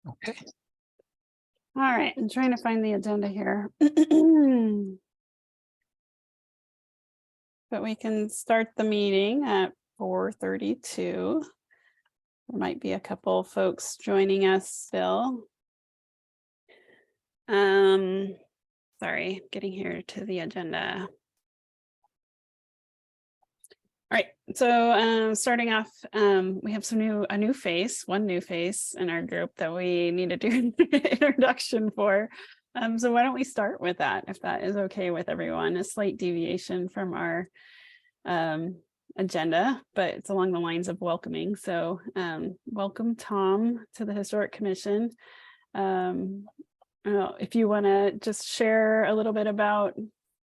Okay. All right, I'm trying to find the agenda here. But we can start the meeting at 4:32. There might be a couple folks joining us still. Sorry, getting here to the agenda. All right, so starting off, we have one new face in our group that we need to do an introduction for. So why don't we start with that, if that is okay with everyone? A slight deviation from our agenda, but it's along the lines of welcoming. So welcome, Tom, to the Historic Commission. If you want to just share a little bit about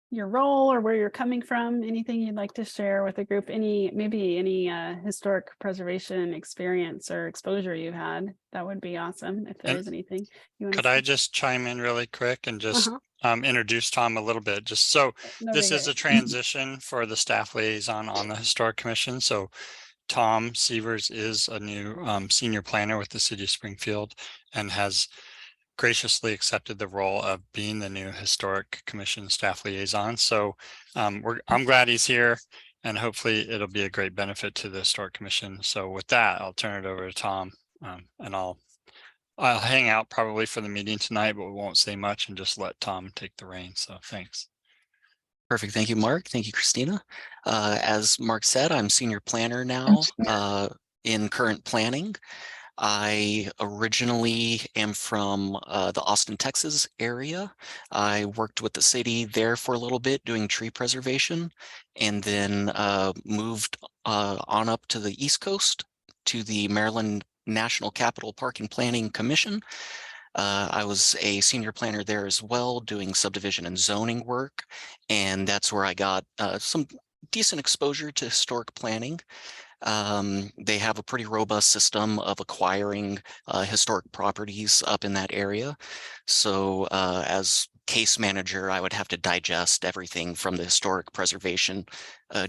your role or where you're coming from, anything you'd like to share with the group, maybe any historic preservation experience or exposure you had, that would be awesome. If there is anything you want to Could I just chime in really quick and just introduce Tom a little bit? Just so this is a transition for the staff liaison on the Historic Commission. So Tom Sievers is a new senior planner with the City of Springfield and has graciously accepted the role of being the new Historic Commission staff liaison. So I'm glad he's here, and hopefully it'll be a great benefit to the Historic Commission. So with that, I'll turn it over to Tom, and I'll hang out probably for the meeting tonight, but we won't say much and just let Tom take the reins. So thanks. Perfect. Thank you, Mark. Thank you, Christina. As Mark said, I'm senior planner now in current planning. I originally am from the Austin, Texas area. I worked with the city there for a little bit doing tree preservation, and then moved on up to the East Coast to the Maryland National Capital Park and Planning Commission. I was a senior planner there as well, doing subdivision and zoning work, and that's where I got some decent exposure to historic planning. They have a pretty robust system of acquiring historic properties up in that area. So as case manager, I would have to digest everything from the historic preservation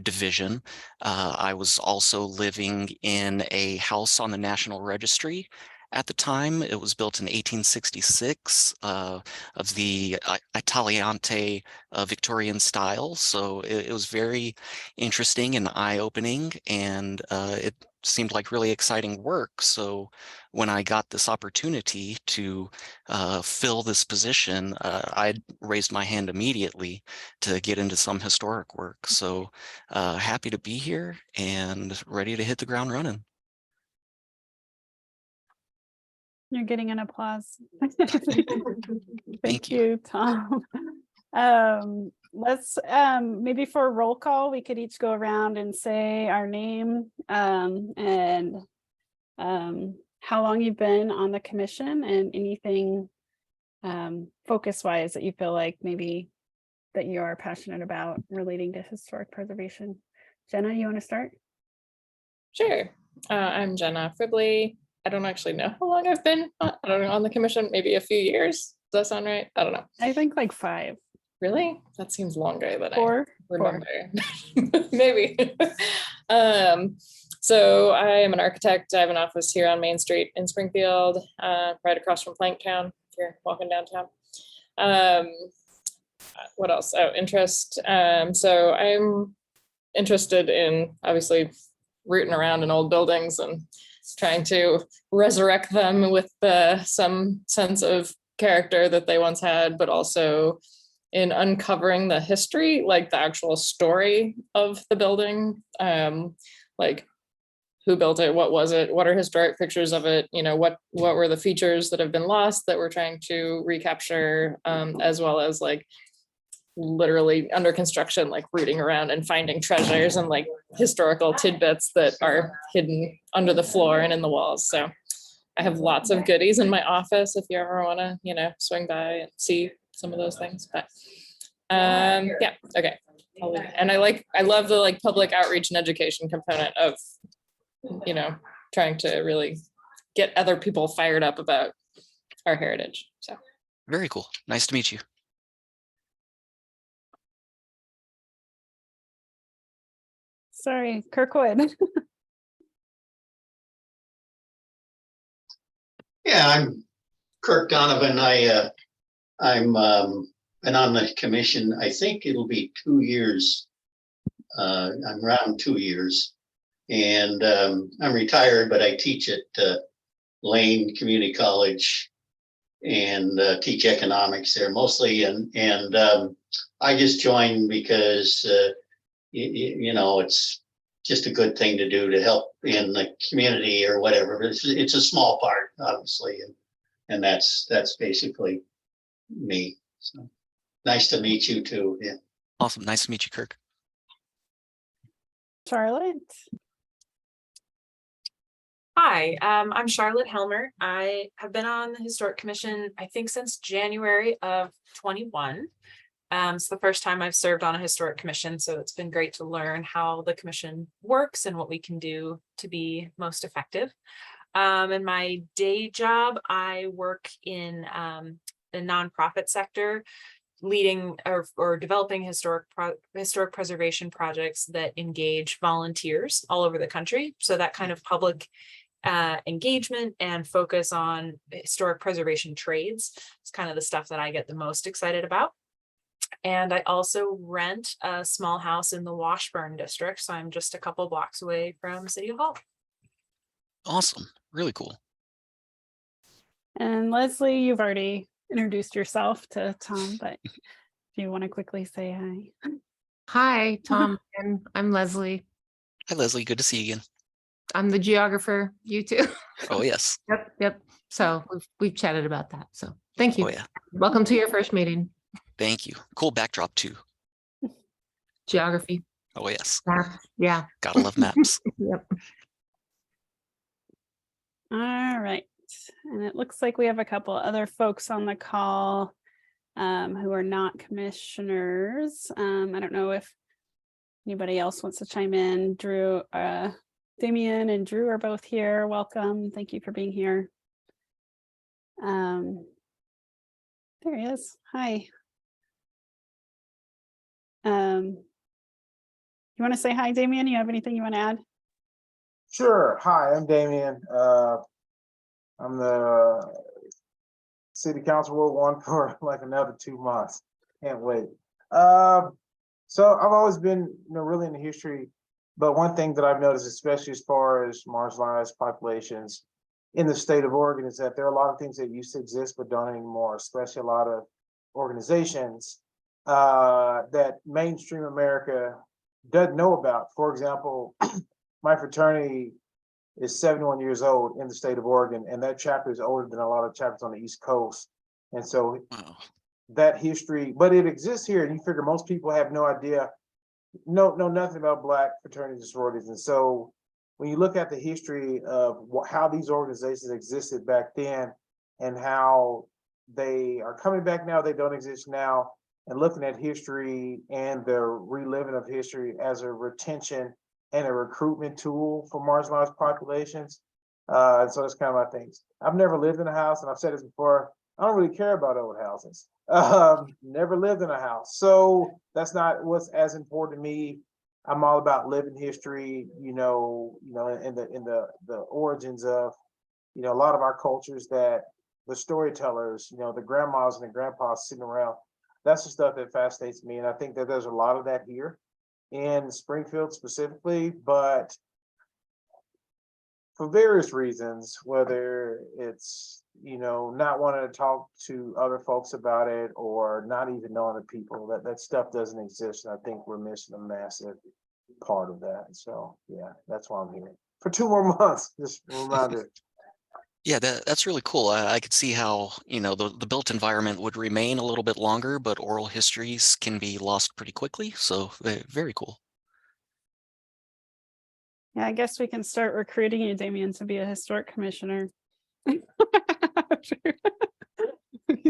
division. I was also living in a house on the National Registry. At the time, it was built in 1866 of the Italiante Victorian style. So it was very interesting and eye-opening, and it seemed like really exciting work. So when I got this opportunity to fill this position, I raised my hand immediately to get into some historic work. So happy to be here and ready to hit the ground running. You're getting an applause. Thank you, Tom. Let's maybe for a roll call, we could each go around and say our name and how long you've been on the commission, and anything focus wise that you feel like maybe that you are passionate about relating to historic preservation. Jenna, you want to start? Sure. I'm Jenna Fribley. I don't actually know how long I've been on the commission, maybe a few years. Does that sound right? I don't know. I think like 5. Really? That seems longer than 4? I remember. 4. Maybe. So I am an architect. I have an office here on Main Street in Springfield, right across from Planktown, if you're walking downtown. What else? Oh, interest. So I'm interested in obviously rooting around in old buildings and trying to resurrect them with some sense of character that they once had, but also in uncovering the history, like the actual story of the building, like who built it, what was it, what are historic pictures of it, you know, what were the features that have been lost that we're trying to recapture, as well as like literally under construction, like rooting around and finding treasures and like historical tidbits that are hidden under the floor and in the walls. So I have lots of goodies in my office if you ever want to, you know, swing by and see some of those things. But yeah, okay. And I love the like public outreach and education component of, you know, trying to really get other people fired up about our heritage. So very cool. Nice to meet you. Sorry, Kirkwood. Yeah, I'm Kirk Donovan. I'm been on the commission. I think it'll be 2 years. I'm around 2 years, and I'm retired, but I teach at Lane Community College and teach economics there mostly. And I just joined because you know, it's just a good thing to do to help in the community or whatever. It's a small part, obviously, and that's basically me. So nice to meet you too. Yeah. Awesome. Nice to meet you, Kirk. Charlotte. Hi, I'm Charlotte Helmer. I have been on the Historic Commission, I think, since January of 21. It's the first time I've served on a Historic Commission, so it's been great to learn how the commission works and what we can do to be most effective. In my day job, I work in the nonprofit sector, leading or developing historic preservation projects that engage volunteers all over the country. So that kind of public engagement and focus on historic preservation trades. It's kind of the stuff that I get the most excited about. And I also rent a small house in the Washburn district. So I'm just a couple blocks away from City Hall. Awesome. Really cool. And Leslie, you've already introduced yourself to Tom, but if you want to quickly say hi. Hi, Tom. And I'm Leslie. Hi, Leslie. Good to see you again. I'm the geographer. You too. Oh, yes. Yep. So we've chatted about that. So thank you. Oh, yeah. Welcome to your first meeting. Thank you. Cool backdrop, too. Geography. Oh, yes. Yeah. Gotta love maps. Yep. All right. And it looks like we have a couple other folks on the call who are not commissioners. I don't know if anybody else wants to chime in. Drew, Damien and Drew are both here. Welcome. Thank you for being here. There he is. Hi. You want to say hi, Damien? You have anything you want to add? Sure. Hi, I'm Damien. I'm the city council Ward 1 for like another 2 months. Can't wait. So I've always been, really into history, but one thing that I've noticed, especially as far as marginalized populations in the state of Oregon, is that there are a lot of things that used to exist but don't anymore, especially a lot of organizations that mainstream America doesn't know about. For example, my fraternity is 71 years old in the state of Oregon, and that chapter is older than a lot of chapters on the East Coast. And so that history, but it exists here, and you figure most people have no idea, know nothing about Black fraternities and sororities. And so when you look at the history of how these organizations existed back then and how they are coming back now, they don't exist now, and looking at history and the reliving of history as a retention and a recruitment tool for marginalized populations. And so that's kind of my things. I've never lived in a house, and I've said this before, I don't really care about old houses. Never lived in a house. So that's not what's as important to me. I'm all about living history, in the origins of, a lot of our cultures, that the storytellers, the grandmas and the grandpas sitting around. That's the stuff that fascinates me. And I think that there's a lot of that here in Springfield specifically, but for various reasons, whether it's, not wanting to talk to other folks about it or not even knowing the people, that stuff doesn't exist. And I think we're missing a massive part of that. So yeah, that's why I'm here for 2 more months. Just a reminder. Yeah, that's really cool. I could see how, the built environment would remain a little bit longer, but oral histories can be lost pretty quickly. So very cool. Yeah, I guess we can start recruiting you, Damien, to be a historic commissioner. He's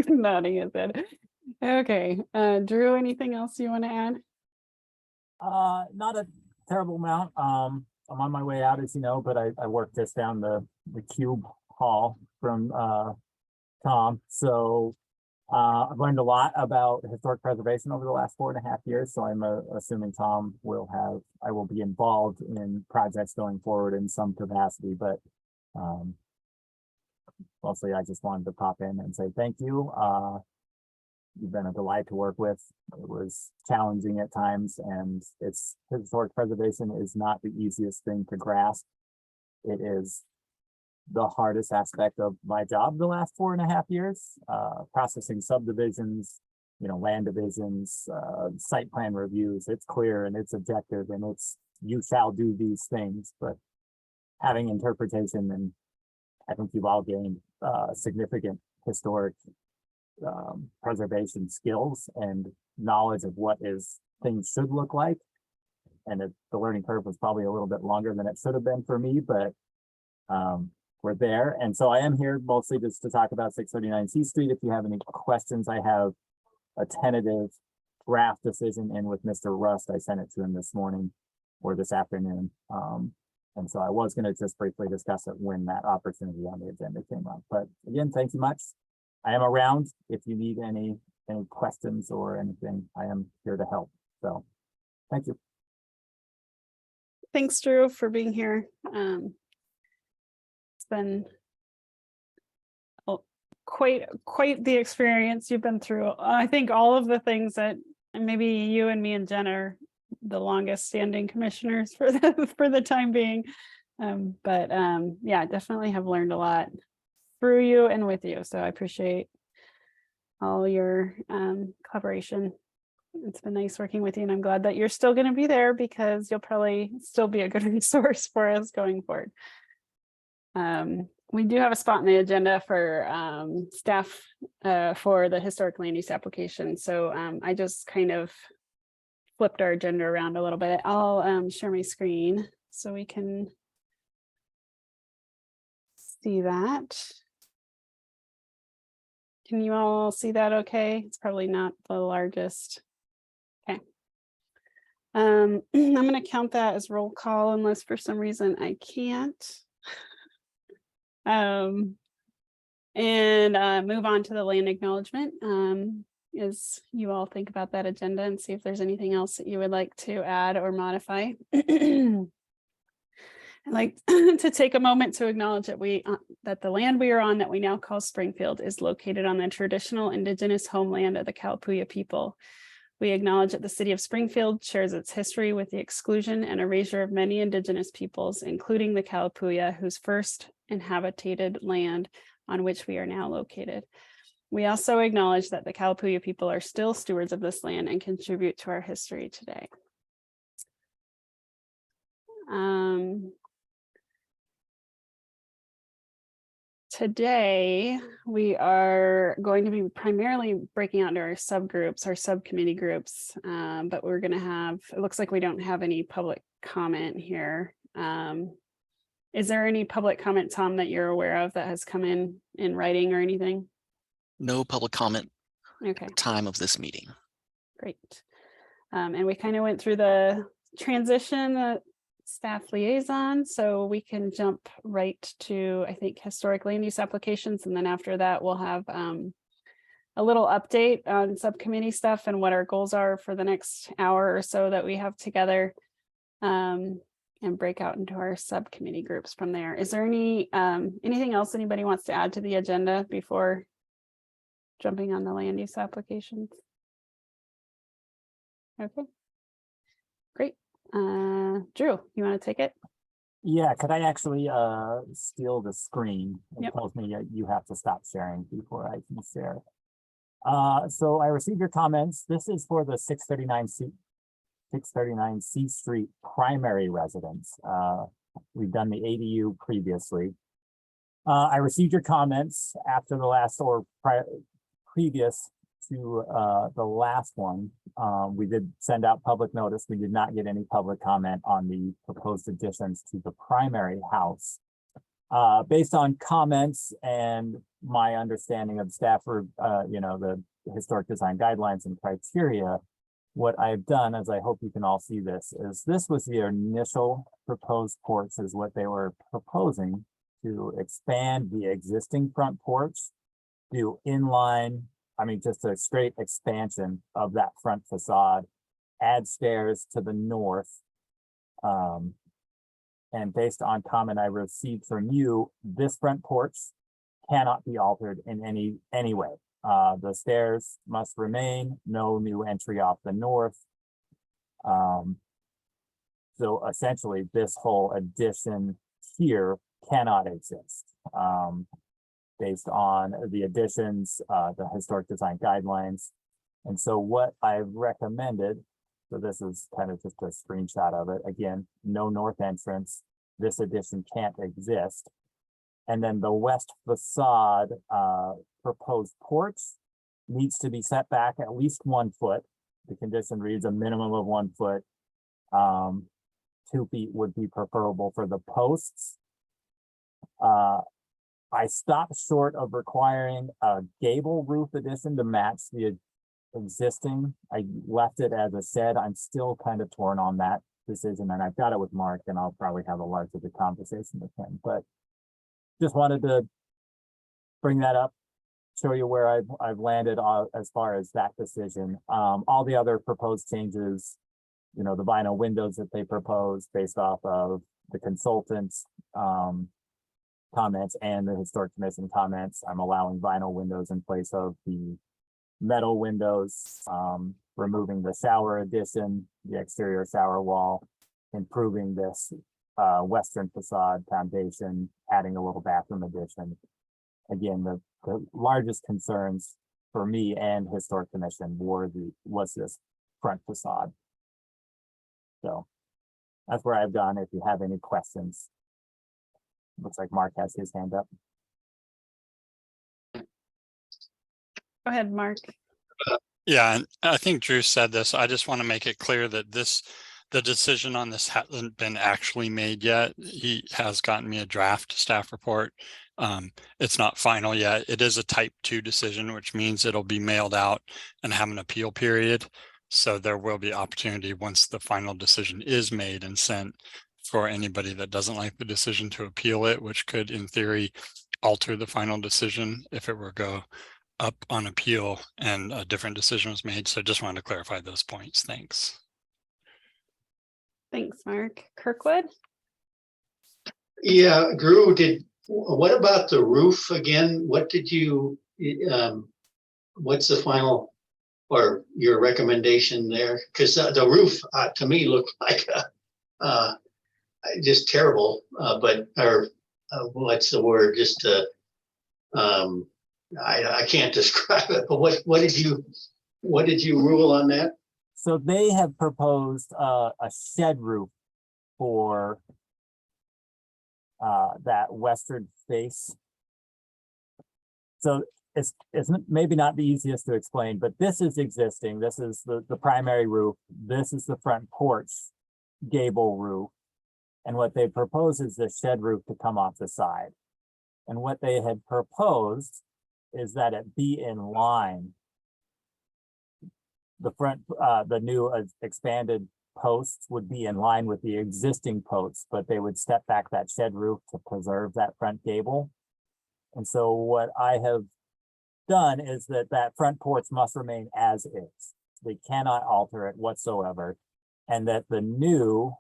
nodding his head. Okay, Drew, anything else you want to add? Not a terrible amount. I'm on my way out, as you know, but I work just down the cube hall from Tom. So I've learned a lot about historic preservation over the last 4.5 years. So I'm assuming Tom I will be involved in projects going forward in some capacity, but mostly I just wanted to pop in and say thank you. You've been a delight to work with. It was challenging at times, and historic preservation is not the easiest thing to grasp. It is the hardest aspect of my job the last 4.5 years, processing subdivisions, land divisions, site plan reviews. It's clear and it's objective and it's, you shall do these things, but having interpretation, and I think you've all gained significant historic preservation skills and knowledge of what things should look like. And the learning curve was probably a little bit longer than it should have been for me, but we're there. And so I am here mostly just to talk about 639 C Street. If you have any questions, I have a tentative draft decision in with Mr. Rust. I sent it to him this morning or this afternoon. And so I was going to just briefly discuss it when that opportunity on the agenda came up. But again, thank you much. I am around if you need any questions or anything. I am here to help. So thank you. Thanks, Drew, for being here. It's been quite the experience you've been through. I think all of the things that, and maybe you and me and Jen are the longest standing commissioners for the time being. Yeah, definitely have learned a lot through you and with you. So I appreciate all your collaboration. It's been nice working with you, and I'm glad that you're still going to be there because you'll probably still be a good resource for us going forward. We do have a spot in the agenda for staff for the historic land use application. So I just kind of flipped our agenda around a little bit. I'll share my screen so we can see that. Can you all see that okay? It's probably not the largest. Okay. I'm going to count that as roll call unless for some reason I can't. And move on to the land acknowledgement as you all think about that agenda and see if there's anything else that you would like to add or modify. I'd like to take a moment to acknowledge that that the land we are on that we now call Springfield is located on the traditional indigenous homeland of the Kalapuya people. We acknowledge that the city of Springfield shares its history with the exclusion and erasure of many indigenous peoples, including the Kalapuya, whose first inhabited land on which we are now located. We also acknowledge that the Kalapuya people are still stewards of this land and contribute to our history today. Today, we are going to be primarily breaking out into our subgroups, our subcommittee groups, but we're going to have, it looks like we don't have any public comment here. Is there any public comment, Tom, that you're aware of that has come in writing or anything? No public comment. Okay. Time of this meeting. Great. And we kind of went through the transition staff liaison, so we can jump right to, I think, historic land use applications. And then after that, we'll have a little update on subcommittee stuff and what our goals are for the next hour or so that we have together, and break out into our subcommittee groups from there. Is there anything else anybody wants to add to the agenda before jumping on the land use applications? Okay, great. Drew, you want to take it? Yeah, could I actually steal the screen? It Yep. tells me you have to stop sharing before I can share. So I received your comments. This is for the 639 C Street primary residence. We've done the ADU previously. I received your comments after the last or previous to the last one. We did send out public notice. We did not get any public comment on the proposed additions to the primary house. Based on comments and my understanding of staff or the historic design guidelines and criteria, what I've done, as I hope you can all see this, is this was the initial proposed porch, is what they were proposing to expand the existing front porch, do inline, just a straight expansion of that front facade, add stairs to the north. And based on comment I received from you, this front porch cannot be altered in any way. The stairs must remain, no new entry off the north. So essentially, this whole addition here cannot exist. Based on the additions, the historic design guidelines. And so what I've recommended, so this is kind of just a screenshot of it. Again, no north entrance. This addition can't exist. And then the west facade proposed porch needs to be set back at least 1 foot. The condition reads a minimum of 1 foot. 2 feet would be preferable for the posts. I stopped short of requiring a gable roof addition to match the existing. I left it as a shed. I'm still kind of torn on that decision, and I've got it with Mark, and I'll probably have a larger conversation with him, but just wanted to bring that up, show you where I've landed as far as that decision. All the other proposed changes, you know, the vinyl windows that they proposed based off of the consultants, comments and the historic commission comments. I'm allowing vinyl windows in place of the metal windows, removing the shower addition, the exterior shower wall, improving this western facade foundation, adding a little bathroom addition. Again, the largest concerns for me and historic commission was this front facade. So that's where I've gone. If you have any questions. Looks like Mark has his hand up. Go ahead, Mark. Yeah, and I think Drew said this. I just want to make it clear that the decision on this hasn't been actually made yet. He has gotten me a draft staff report. It's not final yet. It is a type 2 decision, which means it'll be mailed out and have an appeal period. So there will be opportunity once the final decision is made and sent for anybody that doesn't like the decision to appeal it, which could in theory alter the final decision if it were go up on appeal and a different decision was made. So just wanted to clarify those points. Thanks. Thanks, Mark. Kirkwood? Yeah, Drew, what about the roof again? What did you, what's the final or your recommendation there? Because the roof to me looked like just terrible, what's the word? Just I can't describe it. But what did you rule on that? So they have proposed a shed roof for that western face. So it's maybe not the easiest to explain, but this is existing. This is the primary roof. This is the front porch gable roof. And what they propose is the shed roof to come off the side. And what they had proposed is that it be in line. The front, the new expanded posts would be in line with the existing posts, but they would step back that shed roof to preserve that front gable. And so what I have done is that front porch must remain as is. They cannot alter it whatsoever. And that the new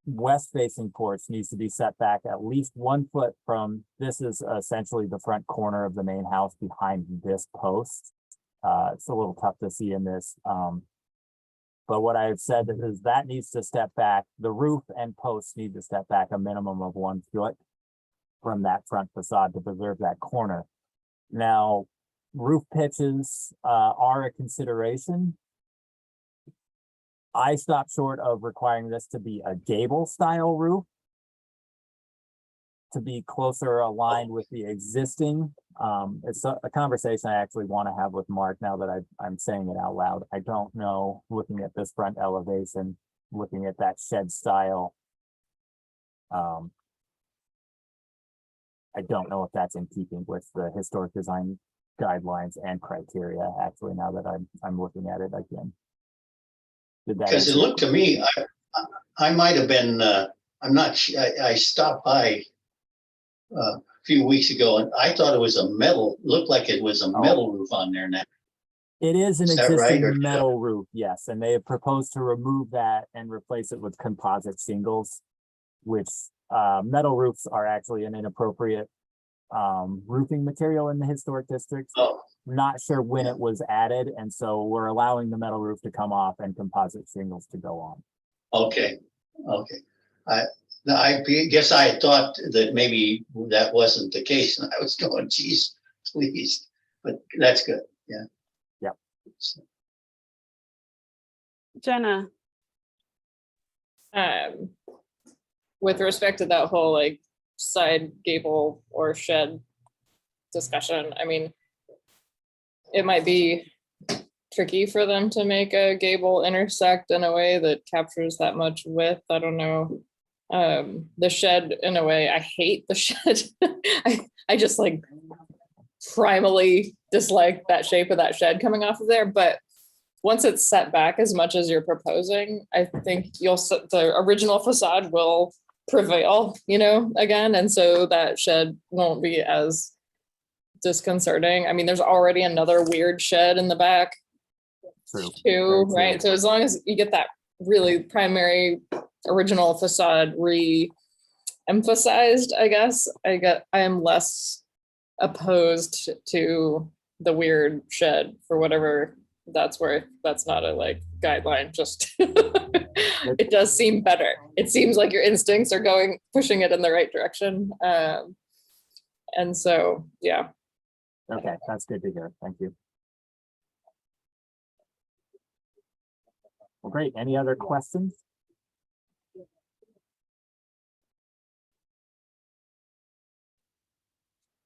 west facing porch needs to be set back at least 1 foot from, this is essentially the front corner of the main house behind this post. It's a little tough to see in this. But what I've said is that needs to step back. The roof and posts need to step back a minimum of 1 foot from that front facade to preserve that corner. Now, roof pitches are a consideration. I stopped short of requiring this to be a gable style roof to be closer aligned with the existing. It's a conversation I actually want to have with Mark now that I'm saying it out loud. I don't know, looking at this front elevation, looking at that shed style. I don't know if that's in keeping with the historic design guidelines and criteria, actually, now that I'm looking at it again. Because it looked to me, I might have been, I'm not, I stopped by a few weeks ago and I thought it was a metal, looked like it was a metal roof on there now. It is an Is that right, existing or- metal roof, yes, and they have proposed to remove that and replace it with composite shingles, which metal roofs are actually an inappropriate roofing material in the historic district. Oh, Not sure when Yeah. it was added, and so we're allowing the metal roof to come off and composite shingles to go on. okay, okay. I guess I thought that maybe that wasn't the case, and I was going, geez, please, but that's good, yeah. Yep. Jenna, With respect to that whole like side gable or shed discussion, I mean, it might be tricky for them to make a gable intersect in a way that captures that much width. I don't know. The shed, in a way, I hate the shed. I just like primally dislike that shape of that shed coming off of there. But once it's set back as much as you're proposing, I think the original facade will prevail, you know, again. And so that shed won't be as disconcerting. I mean, there's already another weird shed in the back True. too, Very right? So as long as you get that really primary original facade re-emphasized, I guess, I am less opposed to the weird shed for whatever that's worth. That's not a like guideline, just it does seem better. It seems like your instincts are pushing it in the right direction. And so, yeah. Okay, that's good to hear. Thank you. Well, great. Any other questions?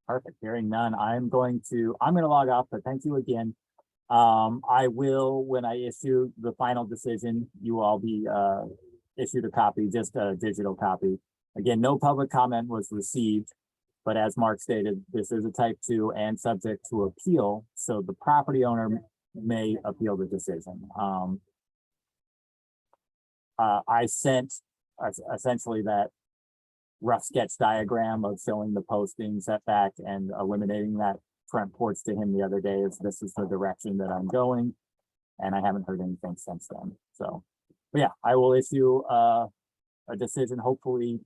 Perfect. Hearing none, I'm going to log off, but thank you again. I will, when I issue the final decision, you will all be issued a copy, just a digital copy. Again, no public comment was received, but as Mark stated, this is a type 2 and subject to appeal, so the property owner may appeal the decision. I sent essentially that rough sketch diagram of showing the posting setback and eliminating that front porch to him the other day. This is the direction that I'm going, and I haven't heard anything since then. So, but yeah, I will issue a decision hopefully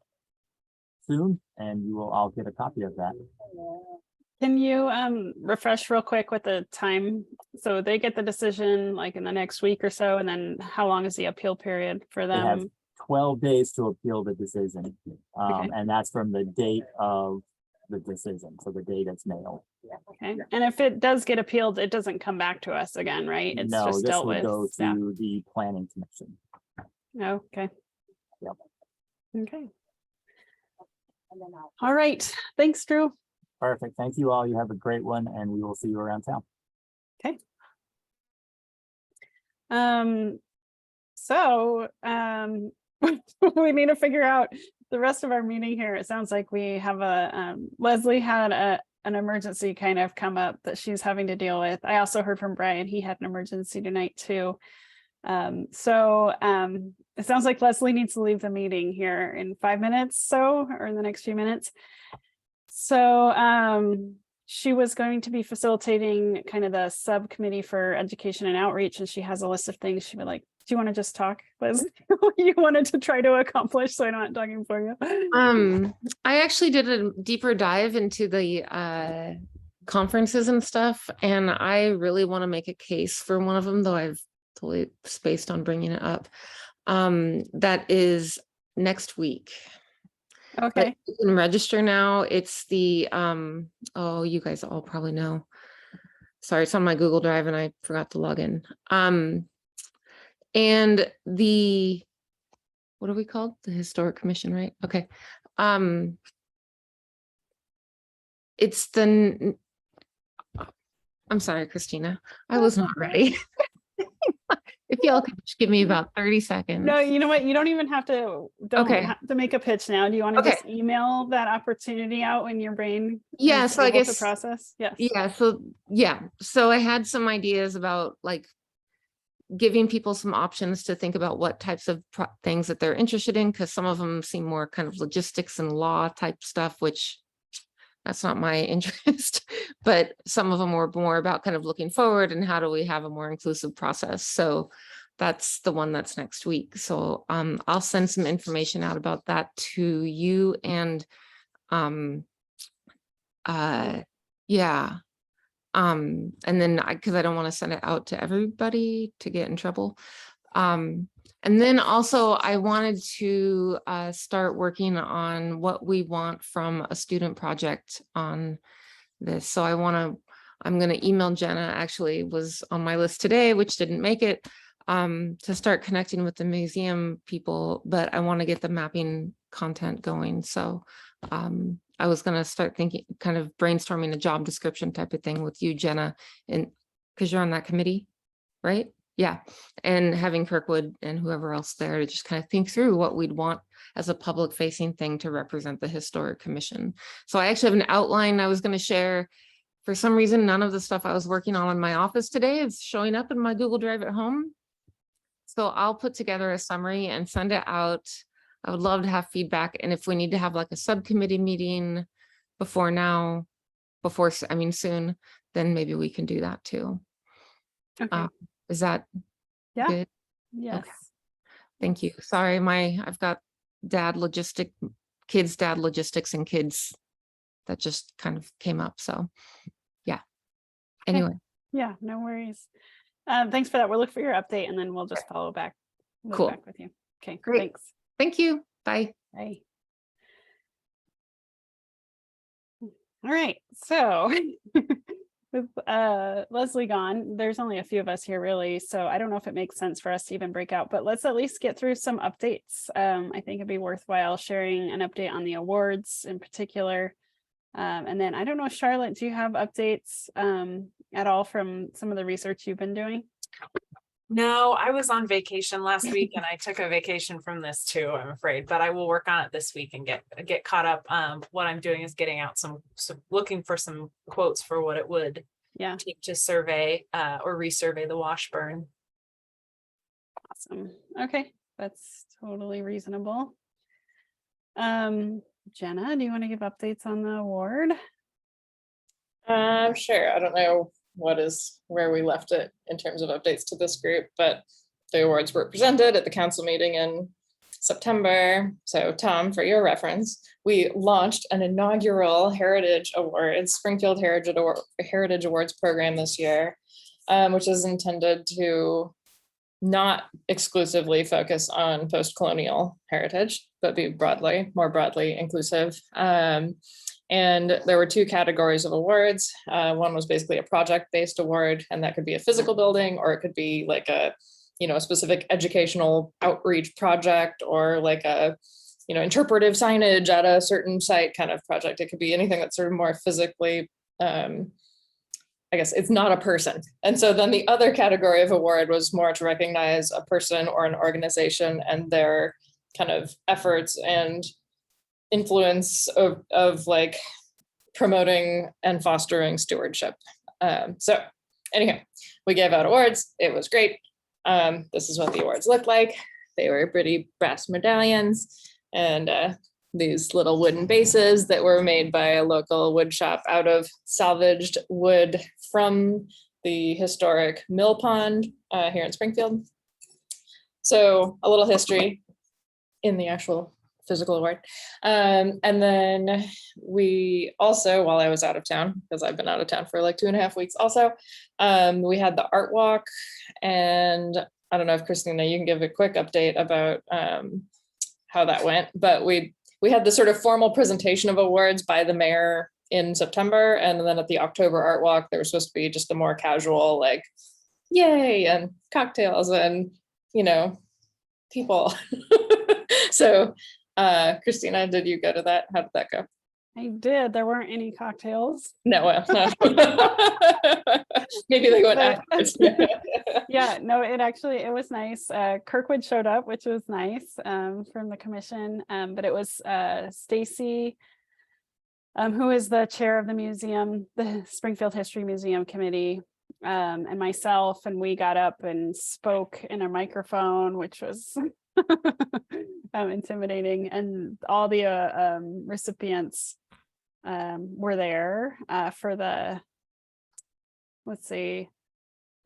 soon, and you will all get a copy of that. can you refresh real quick with the time? So they get the decision like in the next week or so, and then how long is the appeal period for They have them? 12 days to appeal the decision, Okay. and that's from the date of the decision, so the date it's mailed. Okay, and if it does get appealed, it doesn't come back to us again, right? It's No, just this dealt would with go staff. to the planning commission. Okay. Yep. Okay. All right. Thanks, Drew. Perfect. Thank you all. You have a great one, and we will see you around town. Okay. So we need to figure out the rest of our meeting here. It sounds like we have Leslie had an emergency kind of come up that she's having to deal with. I also heard from Brian, he had an emergency tonight too. It sounds like Leslie needs to leave the meeting here in 5 minutes or in the next few minutes. So she was going to be facilitating kind of the subcommittee for education and outreach, and she has a list of things she would like. Do you want to just talk, Liz? You wanted to try to accomplish, so I'm not talking for you. I actually did a deeper dive into the conferences and stuff, and I really want to make a case for one of them, though I've totally spaced on bringing it up. That is next week. Okay. But you can register now. It's the oh, you guys all probably know. Sorry, it's on my Google Drive and I forgot to log in. And what are we called? The Historic Commission, right? Okay. It's I'm sorry, Christina. I was not ready. If y'all could just give me about 30 seconds. No, you know what? You don't even have to. Have to make a pitch now. Do you want to just email that opportunity out when your brain? Yeah. So I guess to process. Yes. Yeah. So I had some ideas about like giving people some options to think about what types of things that they're interested in, because some of them seem more kind of logistics and law type stuff, which that's not my interest, but some of them were more about kind of looking forward and how do we have a more inclusive process. So that's the one that's next week. So I'll send some information out about that to you and Yeah. And then because I don't want to send it out to everybody to get in trouble. And then also I wanted to start working on what we want from a student project on this. So I'm going to email Jenna, actually was on my list today, which didn't make it, to start connecting with the museum people, but I want to get the mapping content going. So I was going to start thinking, kind of brainstorming a job description type of thing with you, Jenna, and because you're on that committee, right? Yeah. And having Kirkwood and whoever else there to just kind of think through what we'd want as a public facing thing to represent the Historic Commission. So I actually have an outline I was going to share. For some reason, none of the stuff I was working on in my office today is showing up in my Google Drive at home. So I'll put together a summary and send it out. I would love to have feedback. And if we need to have like a subcommittee meeting soon, then maybe we can do that too. Okay. Is that good? Yes. Okay. Thank you. Sorry, I've got kids, dad logistics and kids that just kind of came up. So yeah. Anyway. Yeah, no worries. Thanks for that. We'll look for your update and then we'll just follow back. Cool. Back with you. Okay, Great. thanks. Thank you. Bye. Bye. All right, so with Leslie gone, there's only a few of us here really, so I don't know if it makes sense for us to even break out, but let's at least get through some updates. I think it'd be worthwhile sharing an update on the awards in particular. And then I don't know, Charlotte, do you have updates at all from some of the research you've been doing? No, I was on vacation last week and I took a vacation from this too, I'm afraid, but I will work on it this week and get caught up. What I'm doing is getting out some looking for some quotes for what it would take to survey or resurvey the Washburn. Awesome. Okay, that's totally reasonable. Jenna, do you want to give updates on the award? Sure. I don't know where we left it in terms of updates to this group, but the awards were presented at the council meeting in September. So Tom, for your reference, we launched an inaugural Heritage Awards, Springfield Heritage Awards program this year, which is intended to not exclusively focus on post-colonial heritage, but be more broadly inclusive. And there were two categories of awards. One was basically a project-based award, and that could be a physical building, or it could be like a specific educational outreach project, or like a interpretive signage at a certain site kind of project. It could be anything that's sort of more physically, I guess it's not a person. And so then the other category of award was more to recognize a person or an organization and their kind of efforts and influence of like promoting and fostering stewardship. So anyhow, we gave out awards. It was great. This is what the awards looked like. They were pretty brass medallions and these little wooden bases that were made by a local wood shop out of salvaged wood from the historic mill pond here in Springfield. So a little history in the actual physical award. And then we also, while I was out of town, because I've been out of town for like 2.5 weeks also, we had the art walk. And I don't know if Christina, you can give a quick update about how that went, but we had the sort of formal presentation of awards by the mayor in September. And then at the October art walk, there was supposed to be just a more casual, like, yay, and cocktails and, people. So Christina, did you go to that? How did that go? I did. There weren't any cocktails. No, well, no. Maybe they went afterwards. Yeah, no, it was nice. Kirkwood showed up, which was nice from the commission. But it was Stacy, who is the chair of the museum, the Springfield History Museum Committee, and myself, and we got up and spoke in a microphone, which was intimidating, and all the recipients were there for the, let's see,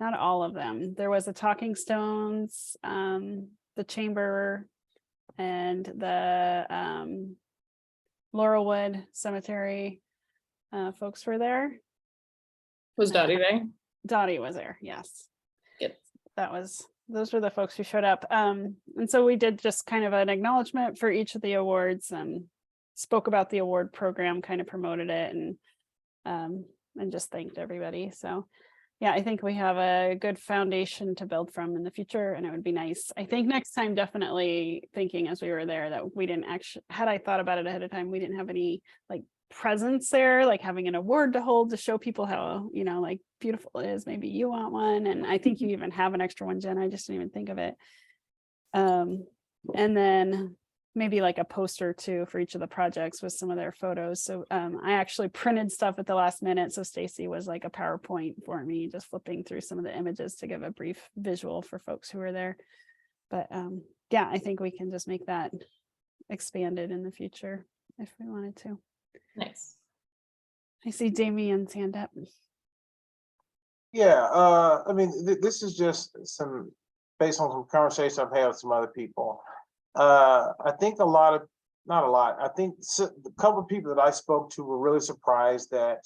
not all of them. There was a Talking Stones, the Chamber, and the Laurelwood Cemetery, folks were there. Was Dottie there? Dottie was there, yes. Good. Those were the folks who showed up. And so we did just kind of an acknowledgement for each of the awards and spoke about the award program, kind of promoted it and just thanked everybody. So yeah, I think we have a good foundation to build from in the future, and it would be nice. I think next time, definitely thinking as we were there that we didn't actually, had I thought about it ahead of time, we didn't have any like presence there, like having an award to hold to show people how, you know, like beautiful it is. Maybe you want one. And I think you even have an extra one, Jen. I just didn't even think of it. And then maybe like a poster too for each of the projects with some of their photos. So I actually printed stuff at the last minute. So Stacy was like a PowerPoint for me, just flipping through some of the images to give a brief visual for folks who were there. But yeah, I think we can just make that expanded in the future if we wanted to. Nice. I see Damien's hand up. Yeah, I mean, this is just some, based on some conversations I've had with some other people. I think not a lot, I think a couple of people that I spoke to were really surprised that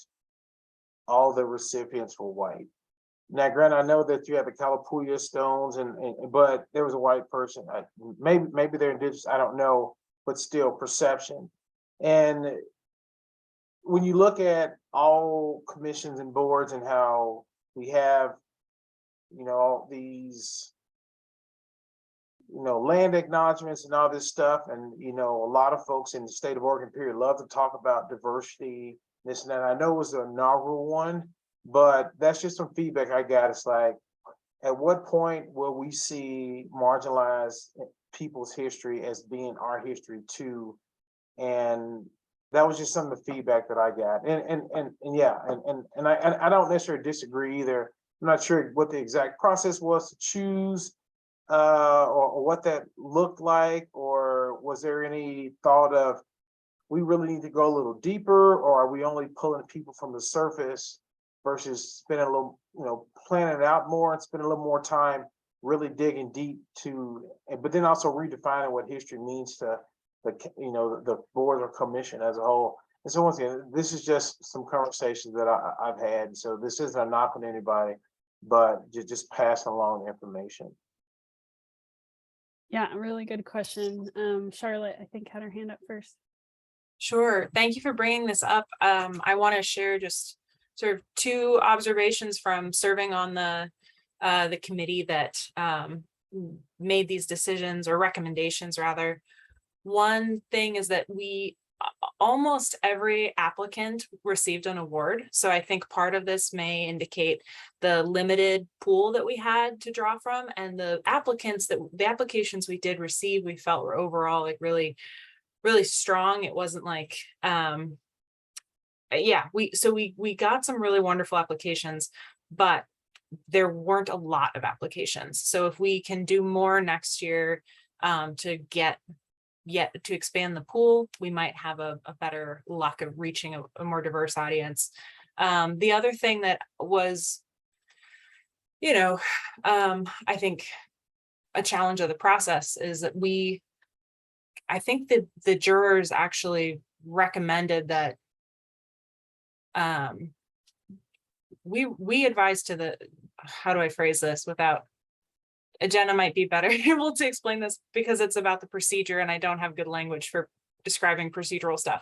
all the recipients were white. Now, granted, I know that you have the Calapooya stones, but there was a white person. Maybe they're indigenous, I don't know, but still perception. And when you look at all commissions and boards and how we have, you know, all these, you know, land acknowledgements and all this stuff, and you know, a lot of folks in the state of Oregon period love to talk about diversity, this and that. I know it was the inaugural one, but that's just some feedback I got. It's like, at what point will we see marginalized people's history as being our history too? And that was just some of the feedback that I got. And yeah, and I don't necessarily disagree either. I'm not sure what the exact process was to choose or what that looked like, or was there any thought of we really need to go a little deeper, or are we only pulling people from the surface versus spending a little, you know, planning it out more and spending a little more time really digging deep to, but then also redefining what history means to the board or commission as a whole. And so once again, this is just some conversations that I've had. So this isn't a knock on anybody, but just passing along the information. Yeah, really good question. Charlotte, I think, had her hand up first. Sure. Thank you for bringing this up. I want to share just sort of two observations from serving on the committee that made these decisions, or recommendations rather. One thing is that almost every applicant received an award. So I think part of this may indicate the limited pool that we had to draw from, and the applications we did receive, we felt were overall like really, really strong. It wasn't like, yeah, we got some really wonderful applications, but there weren't a lot of applications. So if we can do more next year to expand the pool, we might have a better luck of reaching a more diverse audience. The other thing that was, you know, I think a challenge of the process is that I think that the jurors actually recommended that we advised to the, how do I phrase this without, Jenna might be better able to explain this because it's about the procedure and I don't have good language for describing procedural stuff.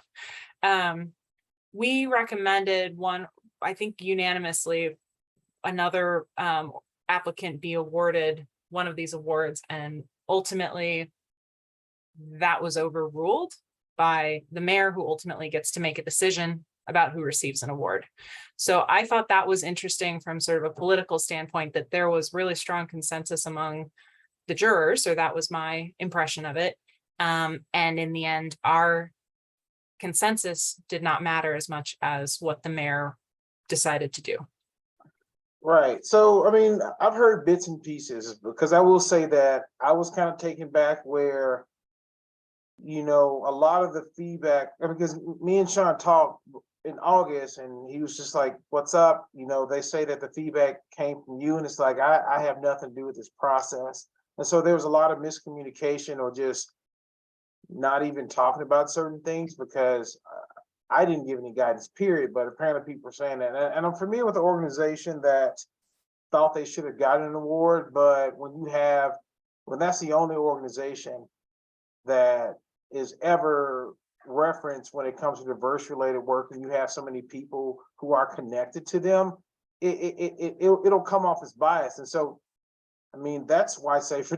We recommended I think unanimously, another applicant be awarded one of these awards, and ultimately that was overruled by the mayor, who ultimately gets to make a decision about who receives an award. So I thought that was interesting from sort of a political standpoint, that there was really strong consensus among the jurors, or that was my impression of it. And in the end, our consensus did not matter as much as what the mayor decided to do. Right. So, I mean, I've heard bits and pieces, because I will say that I was kind of taken back where, you know, a lot of the feedback, because me and Sean talked in August and he was just like, what's up? You know, they say that the feedback came from you, and it's like, I have nothing to do with this process. And so there was a lot of miscommunication, or just not even talking about certain things, because I didn't give any guidance, period, but apparently people are saying that. And I'm familiar with the organization that thought they should have gotten an award, but when that's the only organization that is ever referenced when it comes to diverse related work, and you have so many people who are connected to them, it'll come off as biased. And so, I mean, that's why Safer,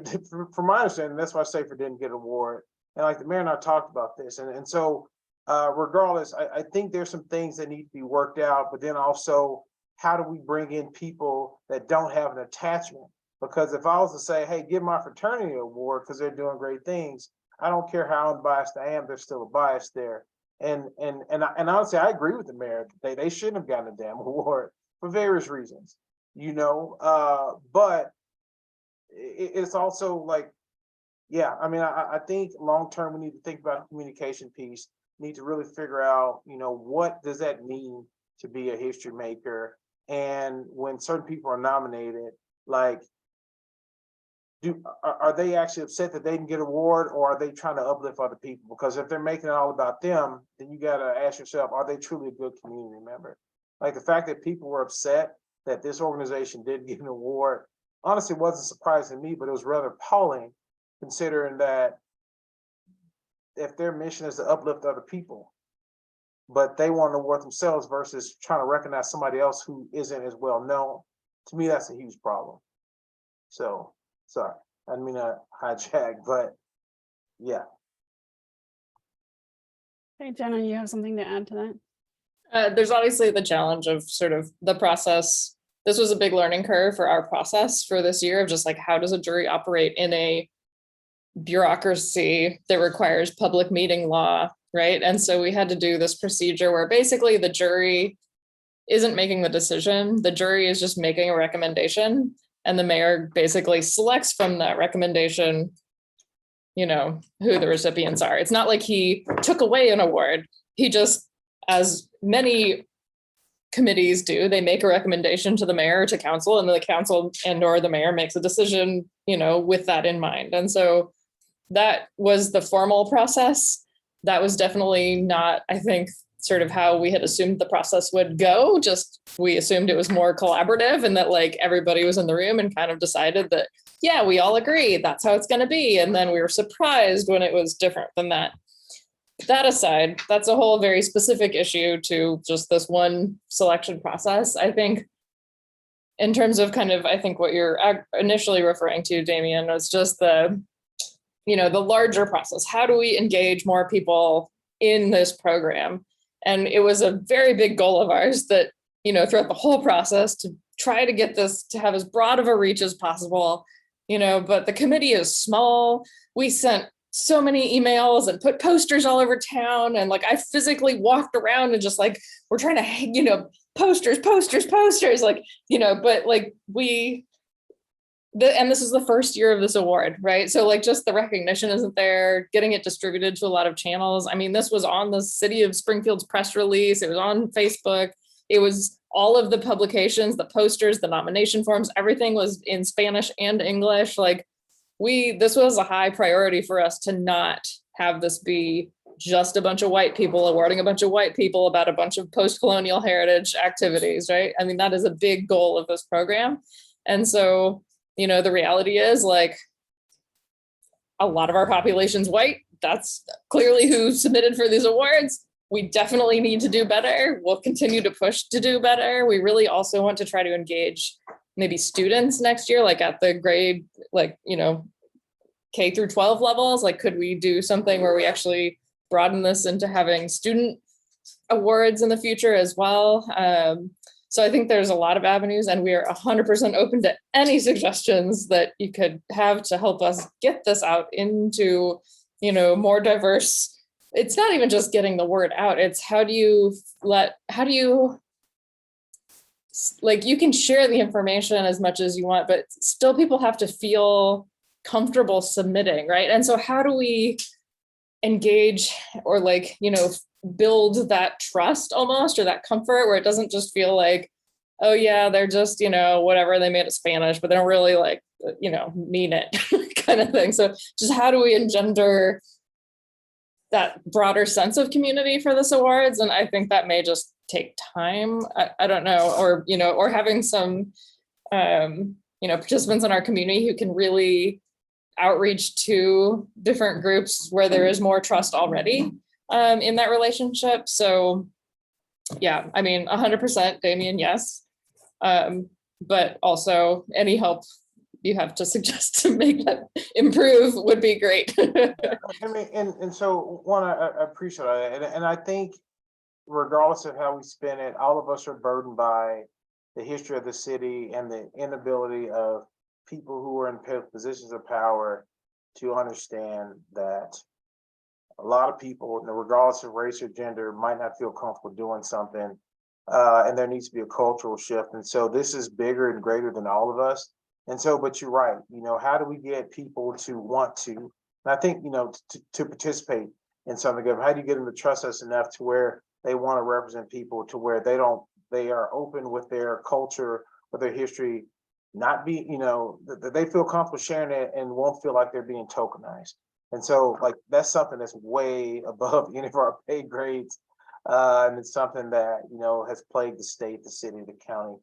from my understanding, that's why Safer didn't get an award. And like the mayor and I talked about this. And so regardless, I think there's some things that need to be worked out, but then also, how do we bring in people that don't have an attachment? Because if I was to say, hey, give my fraternity an award because they're doing great things, I don't care how unbiased I am, there's still a bias there. And honestly, I agree with the mayor. They shouldn't have gotten a damn award for various reasons, but it's also like, yeah, I mean, I think long-term, we need to think about the communication piece, need to really figure out, what does that mean to be a history maker? And when certain people are nominated, like, are they actually upset that they didn't get an award, or are they trying to uplift other people? Because if they're making it all about them, then you got to ask yourself, are they truly a good community member? Like the fact that people were upset that this organization didn't get an award, honestly, wasn't surprising to me, but it was rather appalling, considering that if their mission is to uplift other people, but they want an award themselves versus trying to recognize somebody else who isn't as well known. To me, that's a huge problem. So, sorry, I didn't mean to hijack, but yeah. Hey, Jenna, you have something to add to that? There's obviously the challenge of sort of the process. This was a big learning curve for our process for this year of just like, how does a jury operate in a bureaucracy that requires public meeting law, right? And so we had to do this procedure where basically the jury isn't making the decision. The jury is just making a recommendation, and the mayor basically selects from that recommendation, who the recipients are. It's not like he took away an award. He just, as many committees do, they make a recommendation to the mayor, to council, and the council and or the mayor makes a decision, with that in mind. And so that was the formal process. That was definitely not, I think, sort of how we had assumed the process would go. Just we assumed it was more collaborative and that like everybody was in the room and kind of decided that, yeah, we all agree that's how it's going to be. And then we were surprised when it was different than that. That aside, that's a whole very specific issue to just this one selection process. I think in terms of kind of, I think what you're initially referring to, Damien, was just the larger process. How do we engage more people in this program? And it was a very big goal of ours that, throughout the whole process to try to get this to have as broad of a reach as possible, but the committee is small. We sent so many emails and put posters all over town. And like, I physically walked around and just like, we're trying to, posters, like, but like and this is the first year of this award, right? So like just the recognition isn't there, getting it distributed to a lot of channels. I mean, this was on the City of Springfield's press release. It was on Facebook. It was all of the publications, the posters, the nomination forms, everything was in Spanish and English. Like this was a high priority for us to not have this be just a bunch of white people awarding a bunch of white people about a bunch of post-colonial heritage activities, right? I mean, that is a big goal of this program. And so, the reality is like a lot of our population's white. That's clearly who submitted for these awards. We definitely need to do better. We'll continue to push to do better. We really also want to try to engage maybe students next year, like at the grade, like, K through 12 levels. Like, could we do something where we actually broaden this into having student awards in the future as well? So I think there's a lot of avenues, and we are 100% open to any suggestions that you could have to help us get this out into, more diverse. It's not even just getting the word out. It's how do you you can share the information as much as you want, but still people have to feel comfortable submitting, right? And so how do we engage or build that trust almost, or that comfort where it doesn't just feel like, oh yeah, they're just, whatever, they made it Spanish, but they don't really mean it kind of thing. So just how do we engender that broader sense of community for this awards. And I think that may just take time. I don't know, or, or having some, participants in our community who can really outreach to different groups where there is more trust already in that relationship. So yeah, I mean, 100% Damien, yes. But also any help you have to suggest to make that improve would be great. I mean, and so one, I appreciate that. And I think regardless of how we spin it, all of us are burdened by the history of the city and the inability of people who are in positions of power to understand that a lot of people, regardless of race or gender, might not feel comfortable doing something. And there needs to be a cultural shift. And so this is bigger and greater than all of us. And so, but you're right, how do we get people to want to, and I think, to participate in something of, how do you get them to trust us enough to where they want to represent people, to where they are open with their culture, with their history, not be, that they feel comfortable sharing it and won't feel like they're being tokenized. And so like, that's something that's way above any of our pay grades. And it's something that, has plagued the state, the city, the county.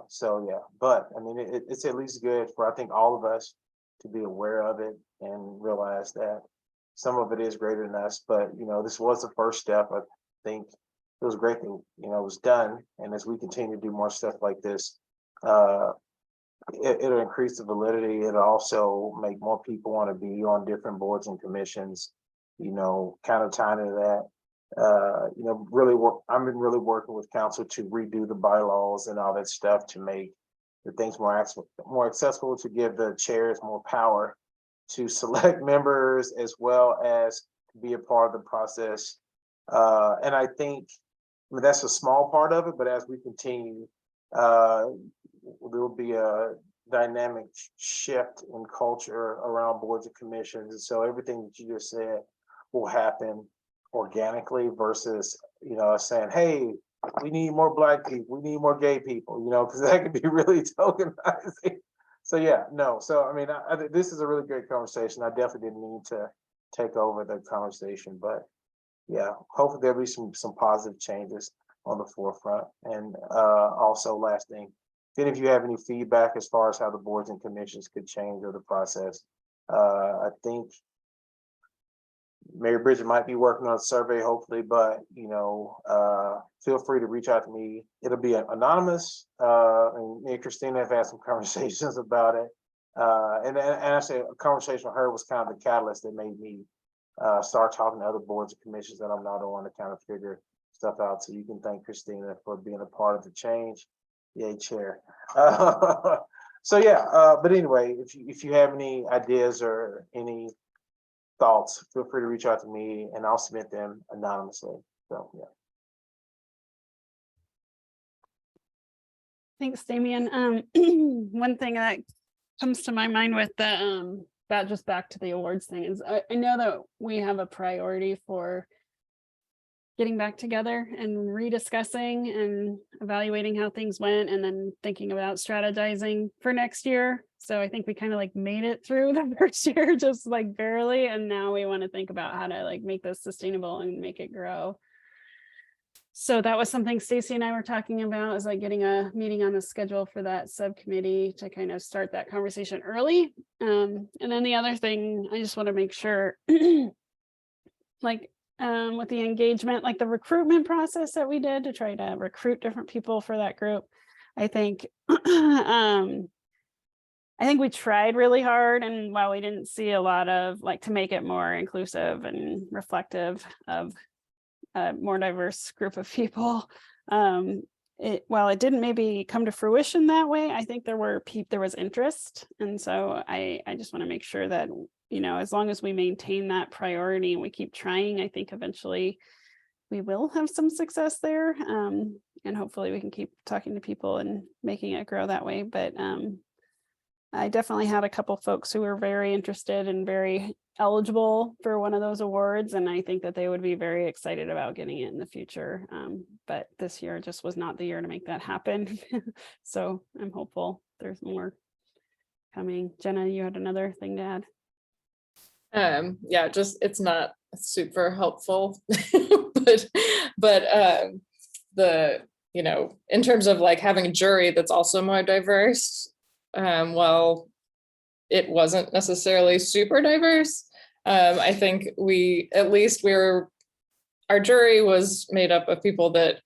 So yeah, but I mean, it's at least good for, I think, all of us to be aware of it and realize that some of it is greater than us. But, this was the first step. I think it was a great thing, it was done. And as we continue to do more stuff like this, it'll increase the validity. It'll also make more people want to be on different boards and commissions, kind of tying into that. Really I've been really working with council to redo the bylaws and all that stuff to make the things more accessible, to give the chairs more power to select members as well as be a part of the process. And I think, that's a small part of it, but as we continue, there will be a dynamic shift in culture around boards and commissions. And so everything that you just said will happen organically versus, saying, hey, we need more Black people, we need more gay people, because that could be really tokenizing. So yeah, no. So I mean, this is a really great conversation. I definitely didn't mean to take over the conversation, but yeah, hopefully there'll be some positive changes on the forefront. And also, last thing, if any of you have any feedback as far as how the boards and commissions could change or the process, I think Mary Bridget might be working on a survey, hopefully, but feel free to reach out to me. It'll be anonymous. And me and Christina have had some conversations about it. And actually, a conversation with her was kind of the catalyst that made me start talking to other boards and commissions that I'm not on to kind of figure stuff out. So you can thank Christina for being a part of the change. Yay, chair. So yeah, but anyway, if you have any ideas or any thoughts, feel free to reach out to me and I'll submit them anonymously. So yeah. Thanks, Damien. One thing that comes to my mind with the that just back to the awards thing is I know that we have a priority for getting back together and rediscussing and evaluating how things went and then thinking about strategizing for next year. So I think we kind of like made it through the first year just like barely, and now we want to think about how to like make this sustainable and make it grow. So that was something Stacy and I were talking about, is like getting a meeting on the schedule for that subcommittee to kind of start that conversation early. And then the other thing, I just want to make sure like with the engagement, like the recruitment process that we did to try to recruit different people for that group, I think I think we tried really hard, and while we didn't see a lot of like to make it more inclusive and reflective of a more diverse group of people, while it didn't maybe come to fruition that way, I think there was interest. And so I just want to make sure that, as long as we maintain that priority and we keep trying, I think eventually we will have some success there. And hopefully we can keep talking to people and making it grow that way. But I definitely had a couple folks who were very interested and very eligible for one of those awards, and I think that they would be very excited about getting it in the future. But this year just was not the year to make that happen. So I'm hopeful there's more coming. Jenna, you had another thing to add? Yeah, just it's not super helpful, but in terms of like having a jury that's also more diverse, well, it wasn't necessarily super diverse. I think our jury was made up of people that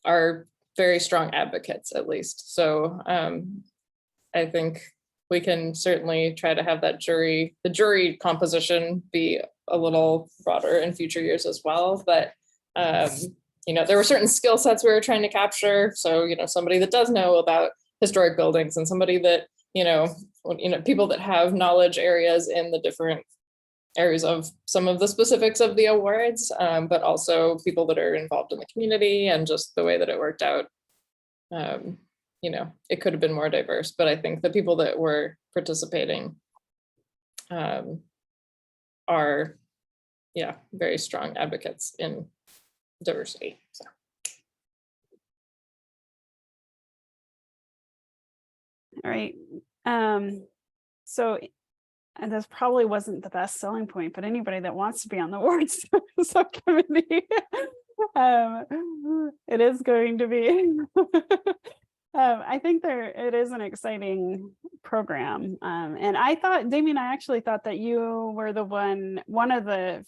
are very strong advocates, at least. So I think we can certainly try to have the jury composition be a little broader in future years as well. But there were certain skill sets we were trying to capture. So, somebody that does know about historic buildings and somebody that, people that have knowledge areas in the different areas of some of the specifics of the awards, but also people that are involved in the community and just the way that it worked out. It could have been more diverse, but I think the people that were participating are, very strong advocates in diversity. So. All right. So and this probably wasn't the best selling point, but anybody that wants to be on the awards subcommittee, it is going to be. I think it is an exciting program. And I thought, Damien, I actually thought that you were one of the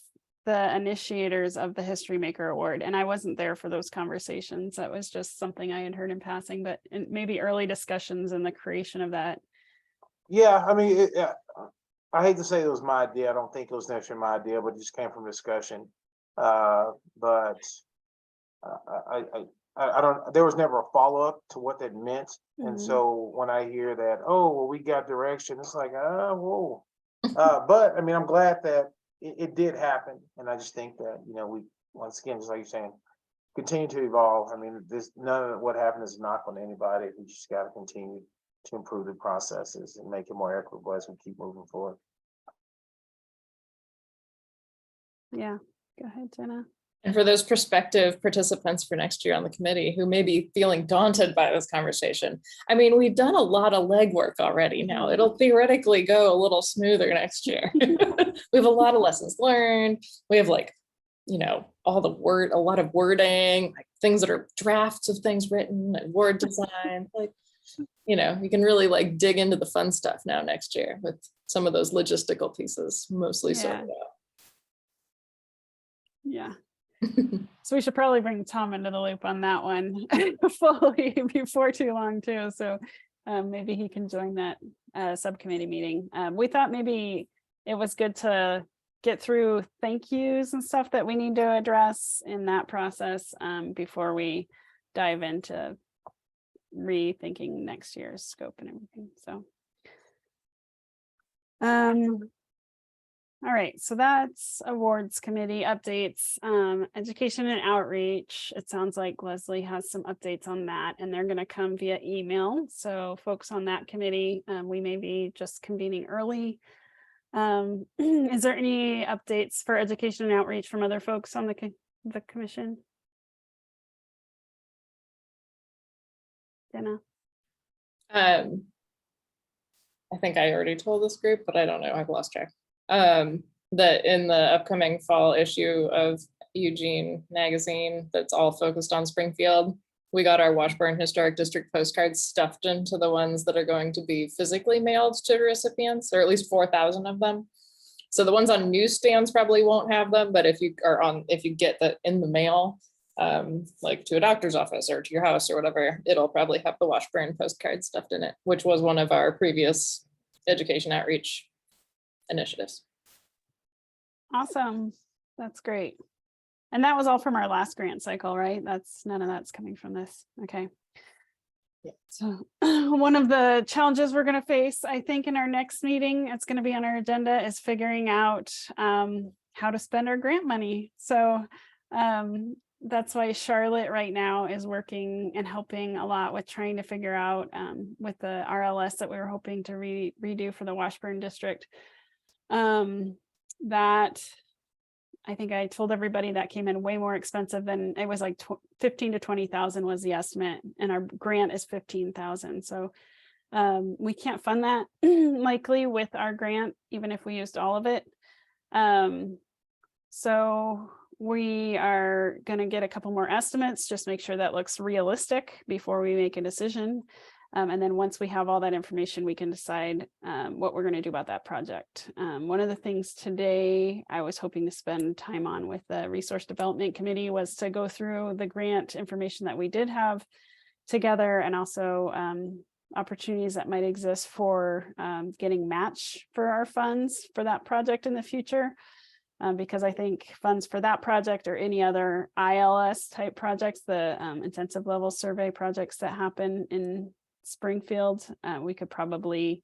initiators of the History Maker Award, and I wasn't there for those conversations. That was just something I had heard in passing, but maybe early discussions in the creation of that. Yeah, I mean, I hate to say it was my idea. I don't think it was necessarily my idea, but it just came from discussion. But I don't. There was never a follow up to what that meant, and so when I hear that, oh, well, we got direction, it's like, whoa. But I mean, I'm glad that it did happen, and I just think that we once again, just like you're saying, continue to evolve. I mean, none of what happened is a knock on anybody. We just got to continue to improve the processes and make it more equitable as we keep moving forward. Yeah, go ahead, Jenna. And for those prospective participants for next year on the committee who may be feeling daunted by this conversation, I mean, we've done a lot of legwork already now. It'll theoretically go a little smoother next year. We have a lot of lessons learned. We have a lot of wording, like things that are drafts of things written and word design. You can really dig into the fun stuff now next year with some of those logistical pieces mostly sorted out. Yeah. So we should probably bring Tom into the loop on that one fully before too long too. So maybe he can join that subcommittee meeting. We thought maybe it was good to get through thank yous and stuff that we need to address in that process before we dive into rethinking next year's scope and everything. So all right, so that's awards committee updates. Education and outreach, it sounds like Leslie has some updates on that, and they're going to come via email. So folks on that committee, we may be just convening early. Is there any updates for education and outreach from other folks on the commission? Jenna? I think I already told this group, but I don't know, I've lost track. That in the upcoming fall issue of Eugene magazine that's all focused on Springfield, we got our Washburn Historic District postcards stuffed into the ones that are going to be physically mailed to recipients, or at least 4,000 of them. So the ones on newsstands probably won't have them, but if you get that in the mail, like to a doctor's office or to your house or whatever, it'll probably have the Washburn postcard stuffed in it, which was one of our previous education outreach initiatives. Awesome. That's great. And that was all from our last grant cycle, right? None of that's coming from this. Okay. Yeah. So one of the challenges we're going to face, I think, in our next meeting, it's going to be on our agenda, is figuring out how to spend our grant money. So that's why Charlotte right now is working and helping a lot with trying to figure out with the RLS that we were hoping to redo for the Washburn district. That I think I told everybody that came in way more expensive than it was, like 15 to 20,000 was the estimate, and our grant is 15,000. So we can't fund that likely with our grant, even if we used all of it. So we are going to get a couple more estimates, just make sure that looks realistic before we make a decision. And then once we have all that information, we can decide what we're going to do about that project. One of the things today I was hoping to spend time on with the Resource Development Committee was to go through the grant information that we did have together, and also opportunities that might exist for getting match for our funds for that project in the future. Because I think funds for that project or any other ILS type projects, the intensive level survey projects that happen in Springfield, we could probably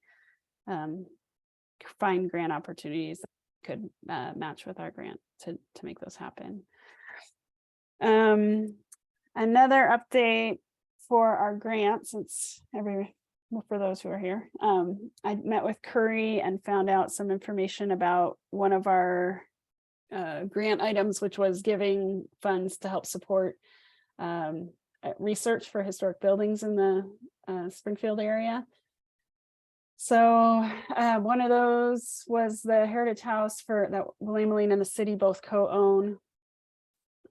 find grant opportunities that could match with our grant to make those happen. Another update for our grants, since for those who are here, I met with Curry and found out some information about one of our grant items, which was giving funds to help support research for historic buildings in the Springfield area. So one of those was the Heritage House that William Lane and the city both co-own.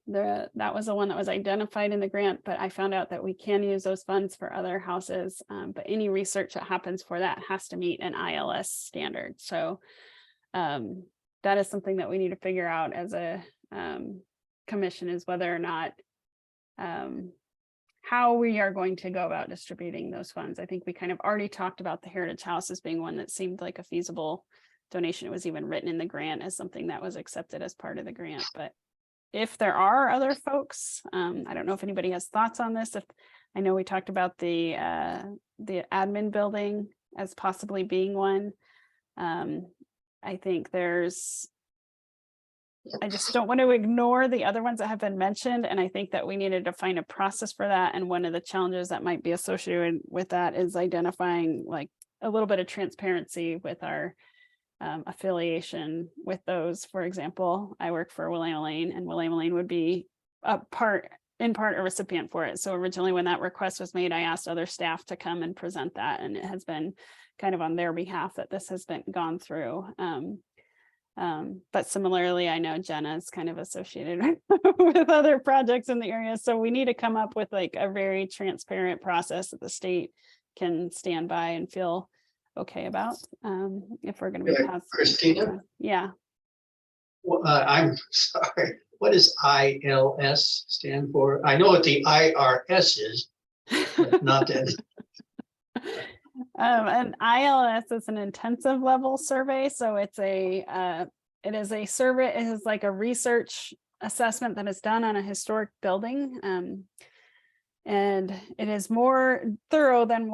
That was the one that was identified in the grant, but I found out that we can use those funds for other houses, but any research that happens for that has to meet an ILS standard. So that is something that we need to figure out as a commission, is whether or not how we are going to go about distributing those funds. I think we kind of already talked about the Heritage House as being one that seemed like a feasible donation. It was even written in the grant as something that was accepted as part of the grant. But if there are other folks, I don't know if anybody has thoughts on this. If I know we talked about the admin building as possibly being one. I think I just don't want to ignore the other ones that have been mentioned. And I think that we needed to find a process for that. And one of the challenges that might be associated with that is identifying like a little bit of transparency with our affiliation with those. For example, I work for William Lane, and William Lane would be in part a recipient for it. So originally when that request was made, I asked other staff to come and present that, and it has been kind of on their behalf that this has been gone through. But similarly, I know Jenna is kind of associated with other projects in the area. So we need to come up with like a very transparent process that the state can stand by and feel okay about, if we're going to be positive. Christina? Yeah. Well, I'm sorry. What does ILS stand for? I know what the IRS is, but not that. An ILS is an intensive level survey. So it's it is a survey. It is like a research assessment that is done on a historic building. And it is more thorough than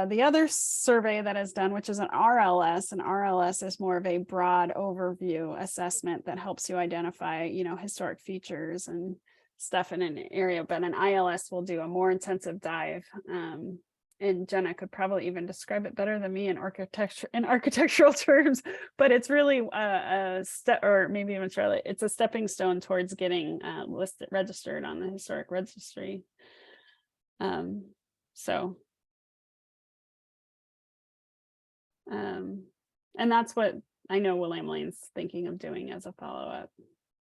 the other survey that is done, which is an RLS. And RLS is more of a broad overview assessment that helps you identify, historic features and stuff in an area. But an ILS will do a more intensive dive. And Jenna could probably even describe it better than me in architectural terms, but it's really a step, or maybe even Charlotte, it's a stepping stone towards getting registered on the historic registry. And that's what I know William Lane's thinking of doing as a follow-up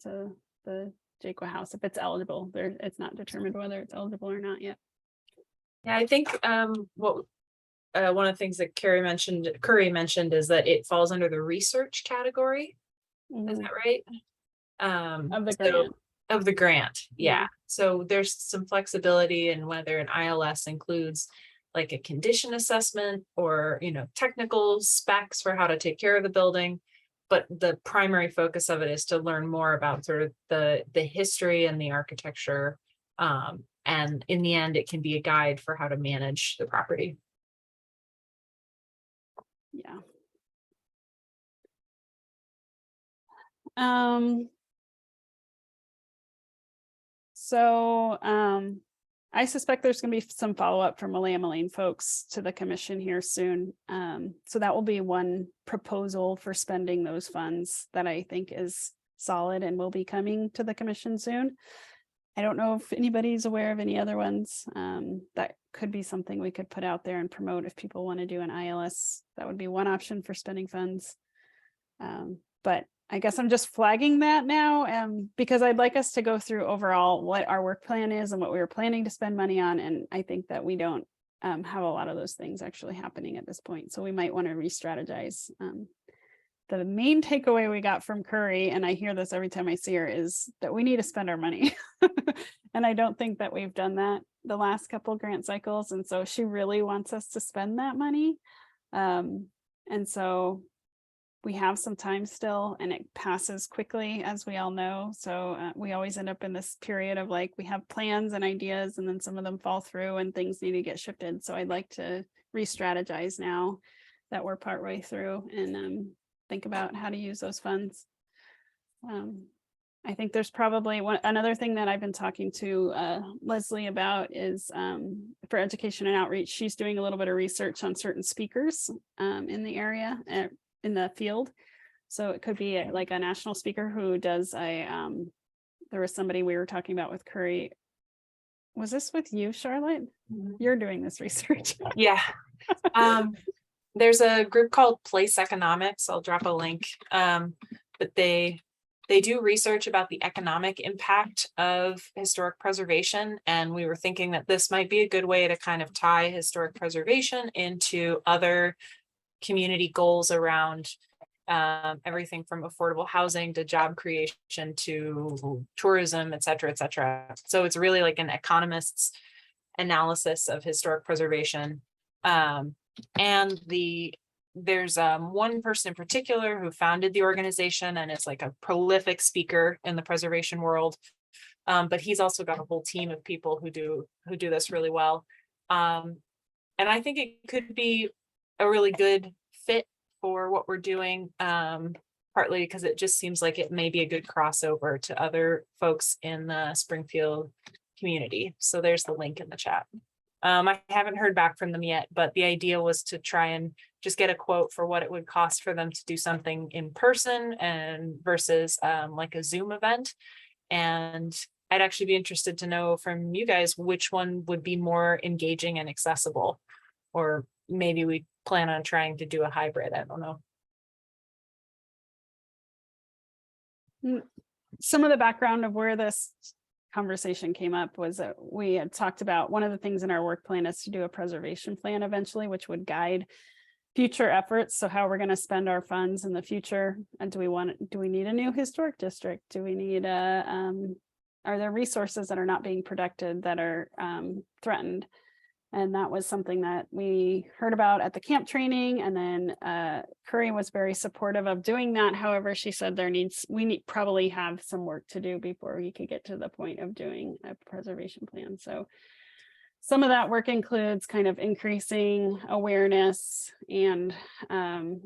to the Jacoa House, if it's eligible. It's not determined whether it's eligible or not yet. Yeah, I think one of the things that Curry mentioned is that it falls under the research category. Is that right? Of the grant. Of the grant, yeah. So there's some flexibility in whether an ILS includes like a condition assessment or technical specs for how to take care of the building. But the primary focus of it is to learn more about sort of the history and the architecture. And in the end, it can be a guide for how to manage the property. Yeah. So I suspect there's going to be some follow-up from William Lane folks to the commission here soon. So that will be one proposal for spending those funds that I think is solid and will be coming to the commission soon. I don't know if anybody's aware of any other ones. That could be something we could put out there and promote if people want to do an ILS. That would be one option for spending funds. But I guess I'm just flagging that now, because I'd like us to go through overall what our work plan is and what we were planning to spend money on. And I think that we don't have a lot of those things actually happening at this point. So we might want to re-strategize. The main takeaway we got from Curry, and I hear this every time I see her, is that we need to spend our money. And I don't think that we've done that the last couple grant cycles. And so she really wants us to spend that money. And so we have some time still, and it passes quickly, as we all know. So we always end up in this period of like, we have plans and ideas, and then some of them fall through and things need to get shifted. So I'd like to re-strategize now that we're partway through, and think about how to use those funds. I think there's probably another thing that I've been talking to Leslie about is for education and outreach. She's doing a little bit of research on certain speakers in the area, in the field. So it could be like a national speaker who does there was somebody we were talking about with Curry. Was this with you, Charlotte? You're doing this research. Yeah. There's a group called Place Economics. I'll drop a link. But they do research about the economic impact of historic preservation. And we were thinking that this might be a good way to kind of tie historic preservation into other community goals around everything from affordable housing to job creation to tourism, et cetera, et cetera. So it's really like an economist's analysis of historic preservation. And there's one person in particular who founded the organization and is like a prolific speaker in the preservation world. But he's also got a whole team of people who do this really well. And I think it could be a really good fit for what we're doing, partly because it just seems like it may be a good crossover to other folks in the Springfield community. So there's the link in the chat. I haven't heard back from them yet, but the idea was to try and just get a quote for what it would cost for them to do something in person and versus like a Zoom event. And I'd actually be interested to know from you guys which one would be more engaging and accessible, or maybe we plan on trying to do a hybrid. I don't know. Some of the background of where this conversation came up was that we had talked about one of the things in our work plan is to do a preservation plan eventually, which would guide future efforts. So how we're going to spend our funds in the future. And do we need a new historic district? Do we need are there resources that are not being protected that are threatened? And that was something that we heard about at the camp training. And then Curry was very supportive of doing that. However, she said we probably have some work to do before we could get to the point of doing a preservation plan. So some of that work includes kind of increasing awareness and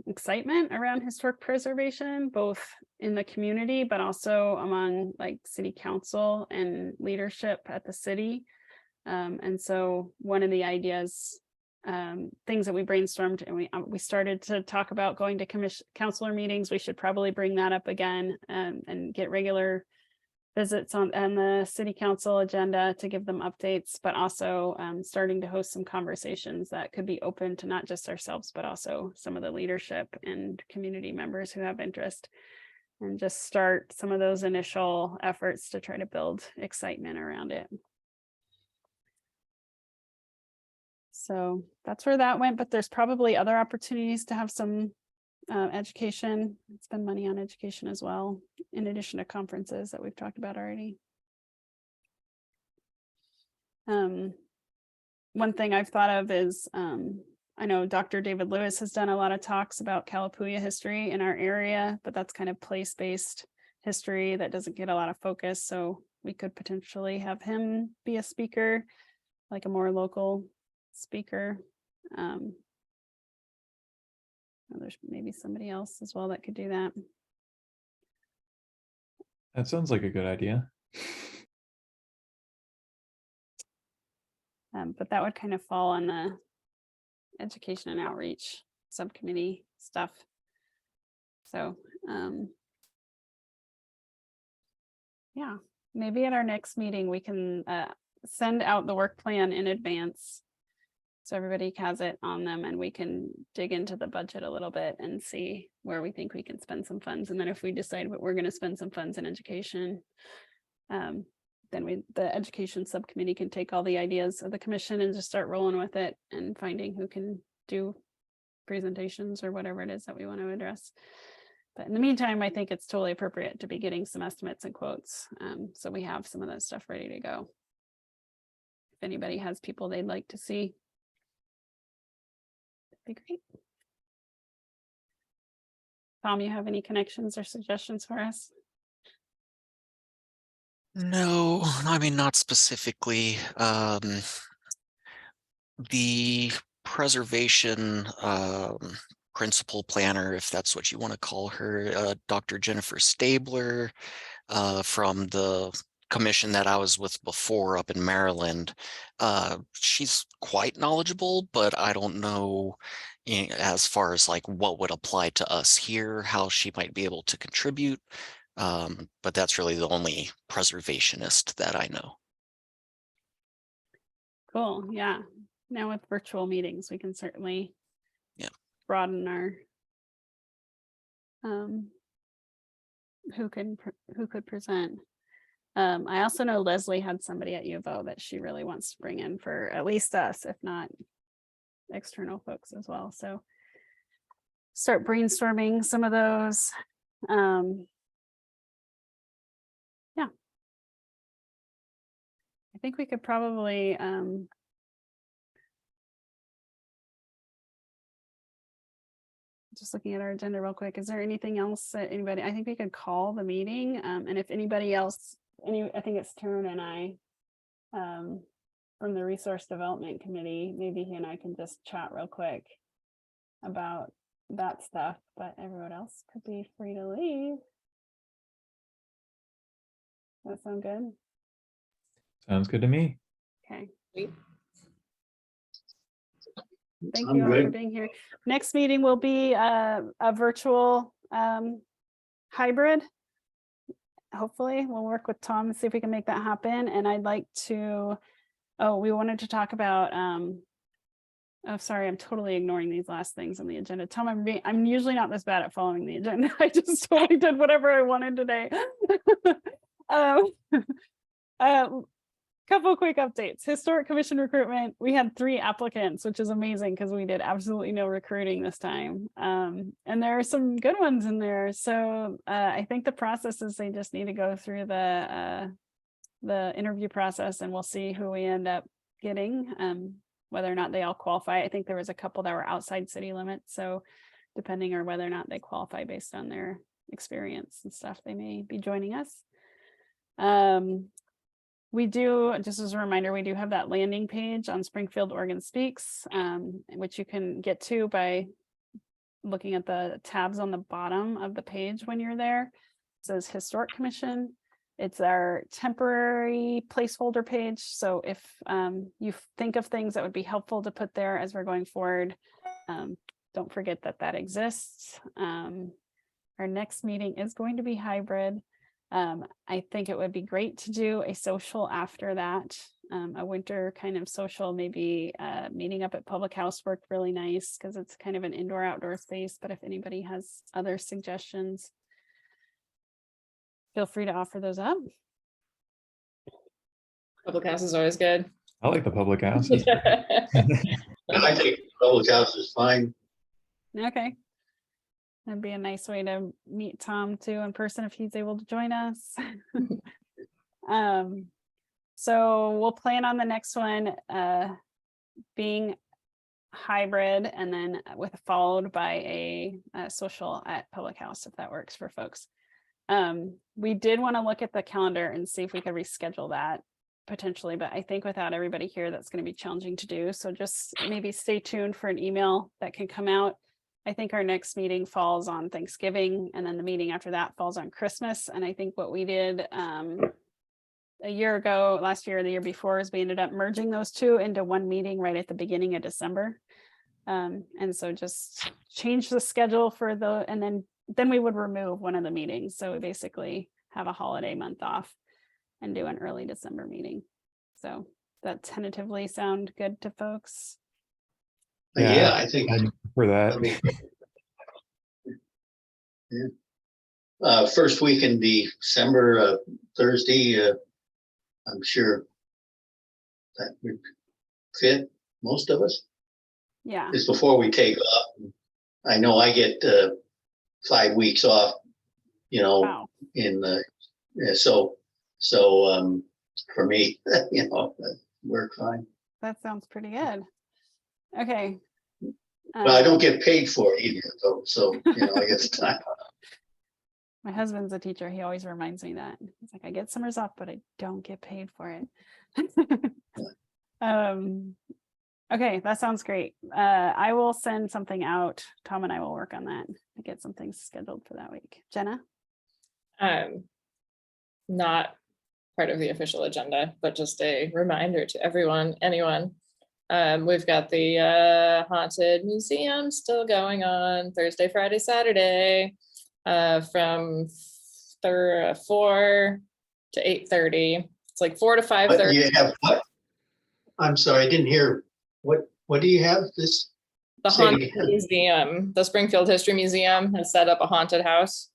excitement around historic preservation, both in the community, but also among like city council and leadership at the city. And so one of the ideas, things that we brainstormed and we started to talk about going to councilor meetings. We should probably bring that up again and get regular visits on the city council agenda to give them updates, but also starting to host some conversations that could be open to not just ourselves, but also some of the leadership and community members who have interest, and just start some of those initial efforts to try to build excitement around it. So that's where that went, but there's probably other opportunities to have some education, spend money on education as well, in addition to conferences that we've talked about already. One thing I've thought of is, I know Dr. David Lewis has done a lot of talks about Kalapuya history in our area, but that's kind of place-based history that doesn't get a lot of focus. So we could potentially have him be a speaker, like a more local speaker. There's maybe somebody else as well that could do that. That sounds like a good idea. But that would kind of fall on the education and outreach subcommittee stuff. So yeah, maybe at our next meeting we can send out the work plan in advance So everybody has it on them and we can dig into the budget a little bit and see where we think we can spend some funds. And then if we decide what we're going to spend some funds in education, then the education subcommittee can take all the ideas of the commission and just start rolling with it and finding who can do presentations or whatever it is that we want to address. But in the meantime, I think it's totally appropriate to be getting some estimates and quotes. So we have some of that stuff ready to go. If anybody has people they'd like to see, that'd be great. Tom, you have any connections or suggestions for us? No, I mean, not specifically. The preservation principal planner, if that's what you want to call her, Dr. Jennifer Stabler, from the commission that I was with before up in Maryland. She's quite knowledgeable, but I don't know as far as like what would apply to us here, how she might be able to contribute. But that's really the only preservationist that I know. Cool. Yeah. Now with virtual meetings, we can certainly broaden our who could present. I also know Leslie had somebody at U of O that she really wants to bring in for at least us, if not external folks as well. So start brainstorming some of those. Yeah. I think we could probably just looking at our agenda real quick. Is there anything else that anybody, I think we could call the meeting. And if anybody else, I think it's Taryn and I from the Resource Development Committee, maybe he and I can just chat real quick about that stuff, but everyone else could be free to leave. That sound good? Sounds good to me. Okay. Sweet. Thank I'm you all for good. being here. Next meeting will be a virtual hybrid. Hopefully we'll work with Tom and see if we can make that happen. And I'd like to, we wanted to talk about, oh, sorry, I'm totally ignoring these last things on the agenda. Tom, I'm usually not this bad at following the agenda. I just totally did whatever I wanted today. Couple of quick updates. Historic Commission recruitment. We had 3 applicants, which is amazing because we did absolutely no recruiting this time. And there are some good ones in there. So I think the process is they just need to go through the interview process and we'll see who we end up getting, whether or not they all qualify. I think there was a couple that were outside city limits. So depending on whether or not they qualify based on their experience and stuff, they may be joining us. We do, just as a reminder, we do have that landing page on Springfield Oregon Speaks, which you can get to by looking at the tabs on the bottom of the page when you're there. It says Historic Commission. It's our temporary placeholder page. So if you think of things that would be helpful to put there as we're going forward, don't forget that that exists. Our next meeting is going to be hybrid. I think it would be great to do a social after that, a winter kind of social, maybe meeting up at Public House worked really nice because it's kind of an indoor outdoor space. But if anybody has other suggestions, feel free to offer those up. Public House is always good. I like the public house. I think public house is fine. Okay. That'd be a nice way to meet Tom too in person if he's able to join us. So we'll plan on the next one being hybrid and then followed by a social at Public House, if that works for folks. We did want to look at the calendar and see if we could reschedule that potentially, but I think without everybody here, that's going to be challenging to do. So just maybe stay tuned for an email that can come out. I think our next meeting falls on Thanksgiving, and then the meeting after that falls on Christmas. And I think what we did a year ago, last year, or the year before, is we ended up merging those two into one meeting right at the beginning of December. And so just change the schedule for and then we would remove one of the meetings. So we basically have a holiday month off and do an early December meeting. So that tentatively sound good to folks? Yeah, I think I prefer that. I mean, first week in December, Thursday, I'm sure that would fit most of us. Yeah. It's before we take off. I know I get 5 weeks off, Wow. in the, so for me, that worked fine. That sounds pretty good. Okay. But I don't get paid for it either, though, so, I get the time. My husband's a teacher. He always reminds me that. He's like, I get summers off, but I don't get paid for it. Okay, that sounds great. I will send something out. Tom and I will work on that to get some things scheduled for that week. Jenna? Not part of the official agenda, but just a reminder to anyone. We've got the haunted museum still going on Thursday, Friday, Saturday, from 4 to 8:30. It's like 4 to But 5:30. you have what? I'm sorry, I didn't hear. What do you have this? The Say it haunted again. museum, the Springfield History Museum has set up a haunted house.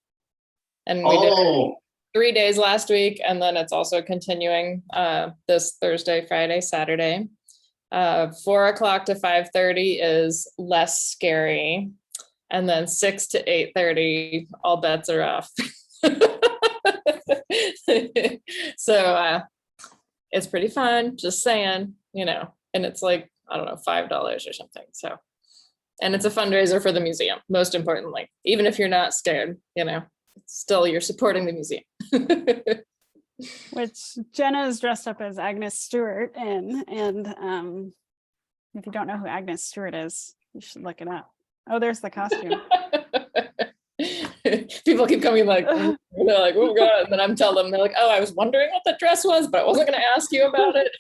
And we did Oh, 3 days last week, and then it's also continuing this Thursday, Friday, Saturday. 4 o'clock to 5:30 is less scary. And then 6 to 8:30, all bets are off. So it's pretty fun, just saying, and it's like, I don't know, $5 or something. So, and it's a fundraiser for the museum, most importantly, even if you're not scared, still you're supporting the museum. Which Jenna is dressed up as Agnes Stewart in. And if you don't know who Agnes Stewart is, you should look it up. Oh, there's the costume. People keep coming like, they're like, oh God. And then I'm telling them, they're like, oh, I was wondering what the dress was, but I wasn't going to ask you about it.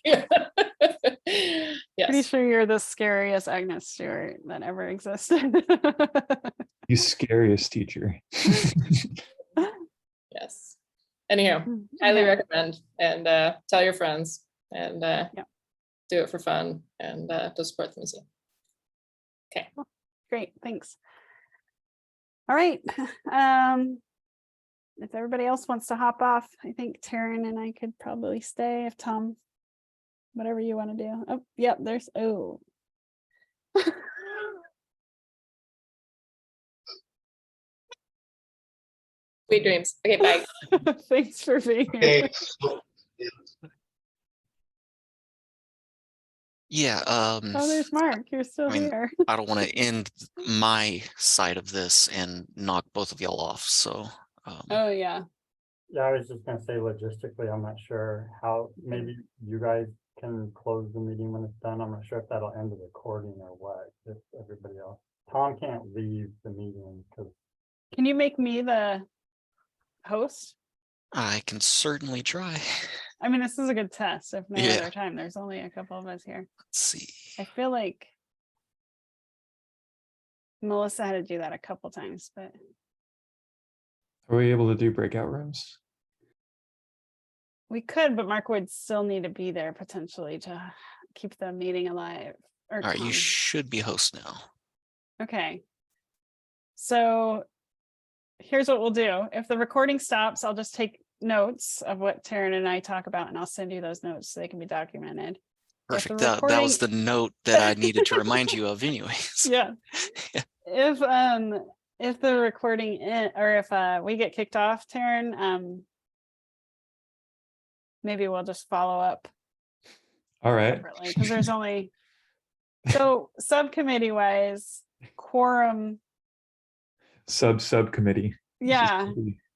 Pretty Yes. sure you're the scariest Agnes Stewart that ever existed. You scariest teacher. Yes. Anyhow, highly Okay. recommend, and tell your friends, and do it for fun, and to support the museum. Okay. Great, thanks. All right. If everybody else wants to hop off, I think Taryn and I could probably stay if Tom, whatever you want to do. Oh, yep, there's, oh. Sweet dreams. Okay, bye. Thanks for being here. okay. Yeah, Oh, there's Mark. You're still I mean, here. I don't want to end my side of this and knock both of y'all off, so. Oh, yeah. Yeah, I was just gonna say logistically, I'm not sure how, maybe you guys can close the meeting when it's done. I'm not sure if that'll end the recording or what, if everybody else. Tom can't leave the meeting because Can you make me the host? I can certainly try. I mean, this is a good test. If no Yeah. other time, there's only a couple of us here. Let's see. I feel like Melissa had to do that a couple times, but Are we able to do breakout rooms? we could, but Mark would still need to be there potentially to keep the meeting alive. Or All right, you Tom. should be host now. Okay. So here's what we'll do. If the recording stops, I'll just take notes of what Taryn and I talk about, and I'll send you those notes so they can be documented. Perfect. the That was the note that I needed to remind you of anyways. Yeah. If the recording or if we get kicked off, Taryn, maybe we'll just follow up All right. separately because there's only so subcommittee wise quorum. Subcommittee. Yeah.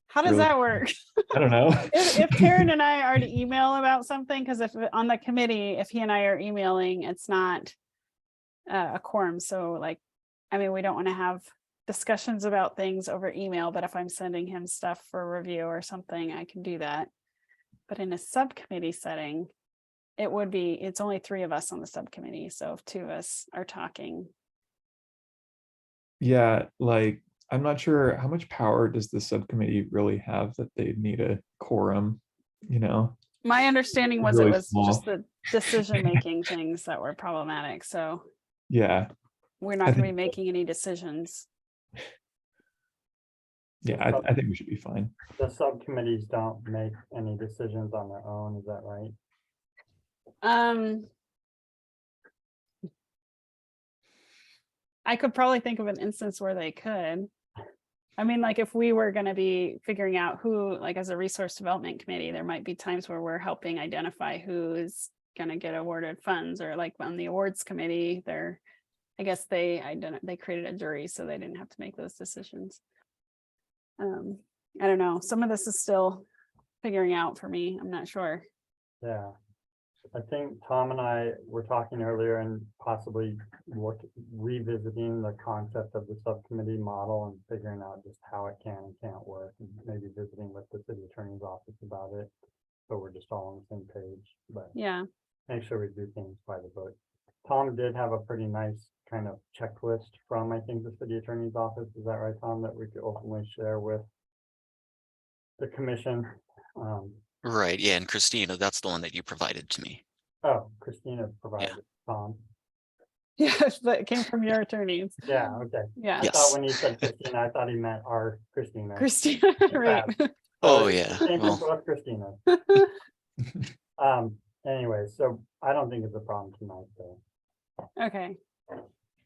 How does Really? that work? I don't know. If Taryn and I already email about something, because if on the committee, if he and I are emailing, it's not a quorum. So like, I mean, we don't want to have discussions about things over email, but if I'm sending him stuff for review or something, I can do that. But in a subcommittee setting, it's only 3 of us on the subcommittee. So if 2 of us are talking. Yeah, like I'm not sure how much power does the subcommittee really have that they need a quorum, My understanding was Really it was small. just the decision-making things that were problematic. So Yeah. we're not gonna be making any decisions. Yeah, I think we should be fine. The subcommittees don't make any decisions on their own, is that right? I could probably think of an instance where they could. I mean, like if we were gonna be figuring out who, like as a resource development committee, there might be times where we're helping identify who's gonna get awarded funds, or like on the awards committee, I guess they created a jury, so they didn't have to make those decisions. I don't know. Some of this is still figuring out for me. I'm not sure. Yeah. I think Tom and I were talking earlier and possibly revisiting the concept of the subcommittee model and figuring out just how it can and can't work, and maybe visiting with the city attorney's office about it. So we're just all on the same page, but Yeah. make sure we do things by the book. Tom did have a pretty nice kind of checklist from, I think, the city attorney's office. Is that right, Tom, that we could openly share with the commission? Right, yeah, and Christina, that's the one that you provided to me. Oh, Christina provided it, Tom. Yes, but it came from your attorneys. Yeah, okay. Yeah. I thought when he said Christina, I thought he meant our Christina. Christina, right. Oh, it yeah, came from well. both Christina. Anyway, so I don't think it's a problem tonight, though. Okay.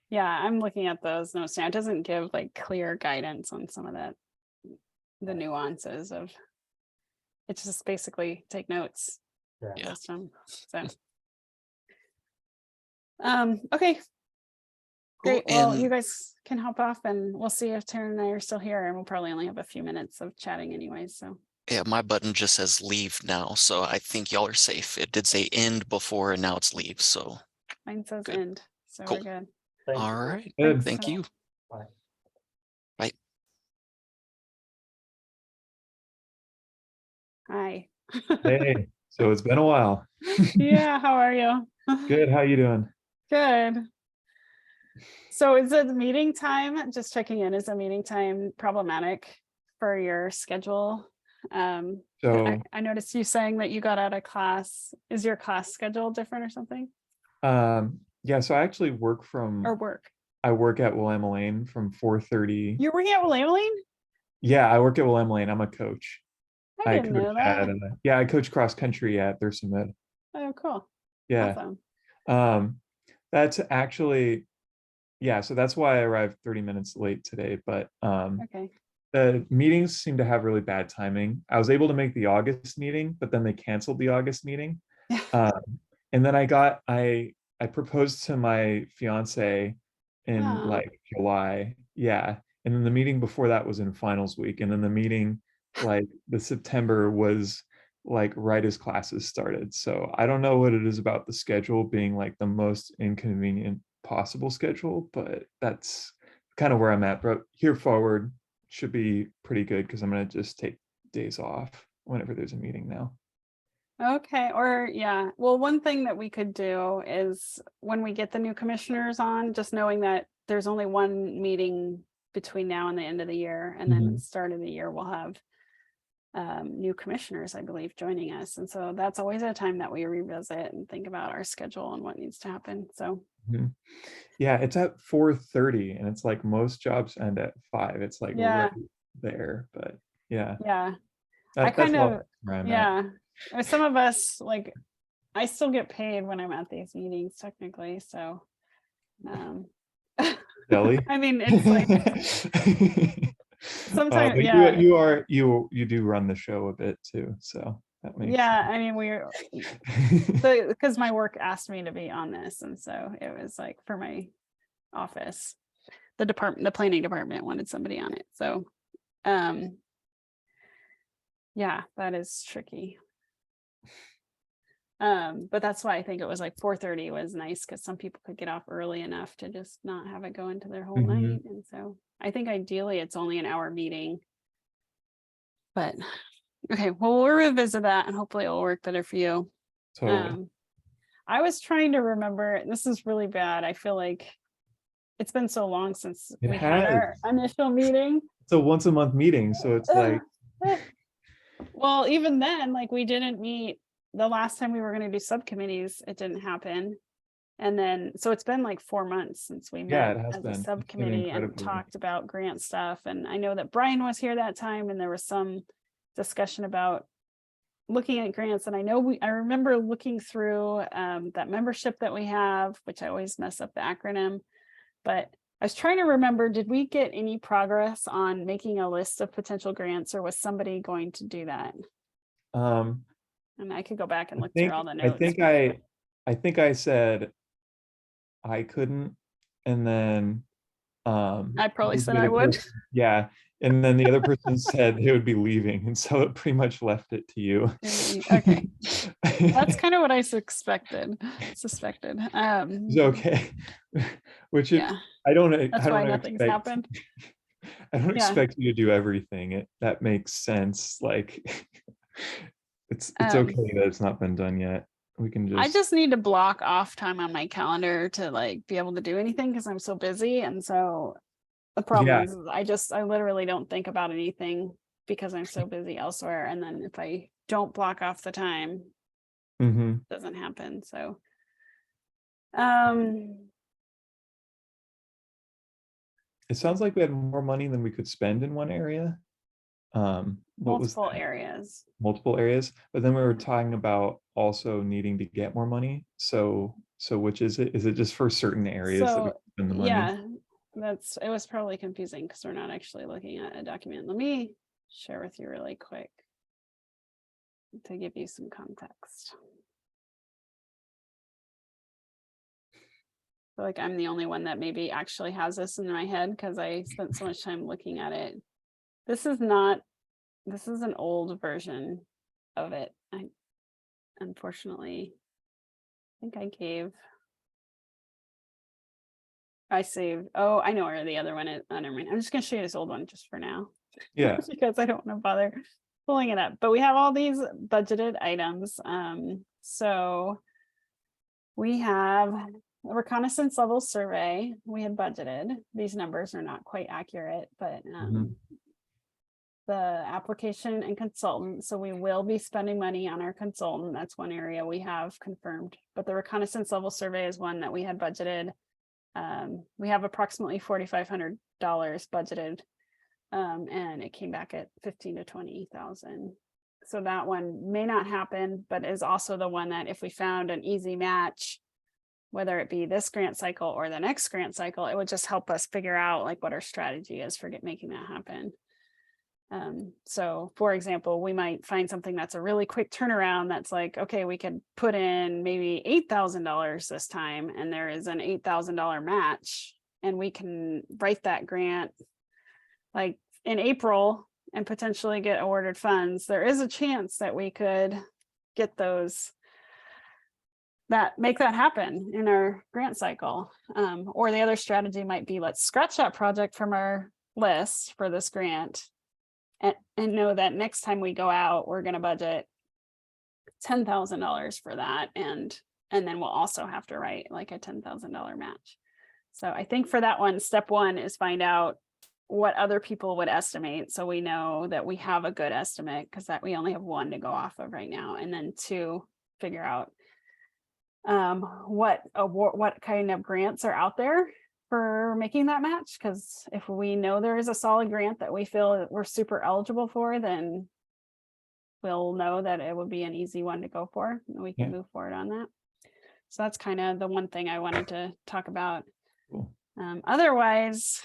Yeah, I'm looking at those notes now. It doesn't give like clear guidance on some of that, the nuances of, it's just basically take notes. Yeah. System. So okay. Cool, Great. Well, and- you guys can hop off and we'll see if Taryn and I are still here, and we'll probably only have a few minutes of chatting anyway. So Yeah, my button just says leave now, so I think y'all are safe. It did say end before and now it's leave, so. mine says Good. end. So Cool. we're good. Thank All you. right, Good. thank Tom. you. Bye. Bye. Hi. Hey, so it's been a while. Yeah, how are you? Good, how you doing? Good. So is it meeting time? Just checking in, is the meeting time problematic for your schedule? So, I noticed you saying that you got out of class. Is your class schedule different or something? yeah, so I actually work Or work? I work at Willamette Lane from 4:30. You're working at Willamette Lane? Yeah, I work at Willamette Lane. I'm a coach. I didn't know that. Yeah, I coach cross country at Thurston Mid. Oh, cool. Yeah. Awesome. That's actually, yeah, so that's why I arrived 30 minutes late today, but Okay. the meetings seem to have really bad timing. I was able to make the August meeting, but then they canceled the August meeting. And then I proposed to my fiance in Aw. like July. Yeah. And then the meeting before that was in finals week. And then the meeting like the September was like right as classes started. So I don't know what it is about the schedule being like the most inconvenient possible schedule, but that's kind of where I'm at. But here forward should be pretty good because I'm going to just take days off whenever there's a meeting now. Okay, or yeah, well, one thing that we could do is when we get the new commissioners on, just knowing that there's only one meeting between now and the end of the year, and then at the start of the year, we'll have new commissioners, I believe, joining us. And so that's always a time that we revisit and think about our schedule and what needs to happen. So yeah, it's at 4:30 and it's like most jobs end at 5. It's like right there, but yeah. I kind of, where I'm at. Some of us, like, I still get paid when I'm at these meetings technically, so Jelly. I mean, it's like sometimes, but you do run the show a bit too, so that makes sense. I mean, because my work asked me to be on this, and so it was like for my office, the planning department wanted somebody on it, so yeah, that is tricky. But that's why I think it was like 4:30 was nice, because some people could get off early enough to just not have it go into their whole night. And so I think ideally it's only an hour meeting. But okay, well, we'll revisit that and hopefully it'll work better for you. Totally. I was trying to remember, this is really bad. I feel like it's been so long since we had our initial meeting. It's a once a month meeting, so it's like well, even then, like we didn't meet the last time we were going to do subcommittees, it didn't happen. And then, so it's been like 4 months since we Yeah, met it has as been. a It's been subcommittee and incredibly- talked about grant stuff. And I know that Brian was here that time and there was some discussion about looking at grants. And I know I remember looking through that membership that we have, which I always mess up the acronym, but I was trying to remember, did we get any progress on making a list of potential grants, or was somebody going to do that? And I could go back and look through all the notes. I think I said I couldn't, and then I probably the said I other would. person- yeah, and then the other person said they would be leaving, and so it pretty much left it to you. Okay, that's kind of what I suspected. It's okay. Which is, Yeah, I don't that's why nothing's expect, happened. I don't Yeah. expect you to do everything. That makes sense. Like it's okay that it's not been done yet. We can I just just need to block off time on my calendar to like be able to do anything because I'm so busy. And so the problem Yeah. is I literally don't think about anything because I'm so busy elsewhere. And then if I don't block off the time, Mhm. it doesn't happen. So It sounds like we had more money than we could spend in one area. What was multiple that? areas. Multiple areas, but then we were talking about also needing to get more money. So which is it? Is it just for certain areas that we So spend the money? yeah, it was probably confusing because we're not actually looking at a document. Let me share with you really quick to give you some context. I feel like I'm the only one that maybe actually has this in my head because I spent so much time looking at it. This is an old version of it. Unfortunately, I think I saved, oh, I know where the other one is. Oh, never mind. I'm just gonna show you this old one just for now. Yeah. Because I don't want to bother pulling it up. But we have all these budgeted items. So we have a reconnaissance level survey. We had budgeted. These numbers are not quite accurate, but the application and consultant. So we will be spending money on our consultant. That's one area we have confirmed. But the reconnaissance level survey is one that we had budgeted. We have approximately $4,500 budgeted, and it came back at 15 to 20,000. So that one may not happen, but is also the one that if we found an easy match, whether it be this grant cycle or the next grant cycle, it would just help us figure out like what our strategy is for making that happen. So for example, we might find something that's a really quick turnaround that's like, okay, we could put in maybe $8,000 this time, and there is an $8,000 match, and we can write that grant like in April and potentially get awarded funds. There is a chance that we could get those, make that happen in our grant cycle. Or the other strategy might be, let's scratch that project from our list for this grant and know that next time we go out, we're going to budget $10,000 for that. And then we'll also have to write like a $10,000 match. So I think for that one, step one is find out what other people would estimate. So we know that we have a good estimate because that we only have one to go off of right now. And then two, figure out what kind of grants are out there for making that match. Because if we know there is a solid grant that we feel that we're super eligible for, then we'll know that it would be an easy one to go for, and we can move forward on that. So that's kind of the one thing I wanted to talk about. Cool. Otherwise,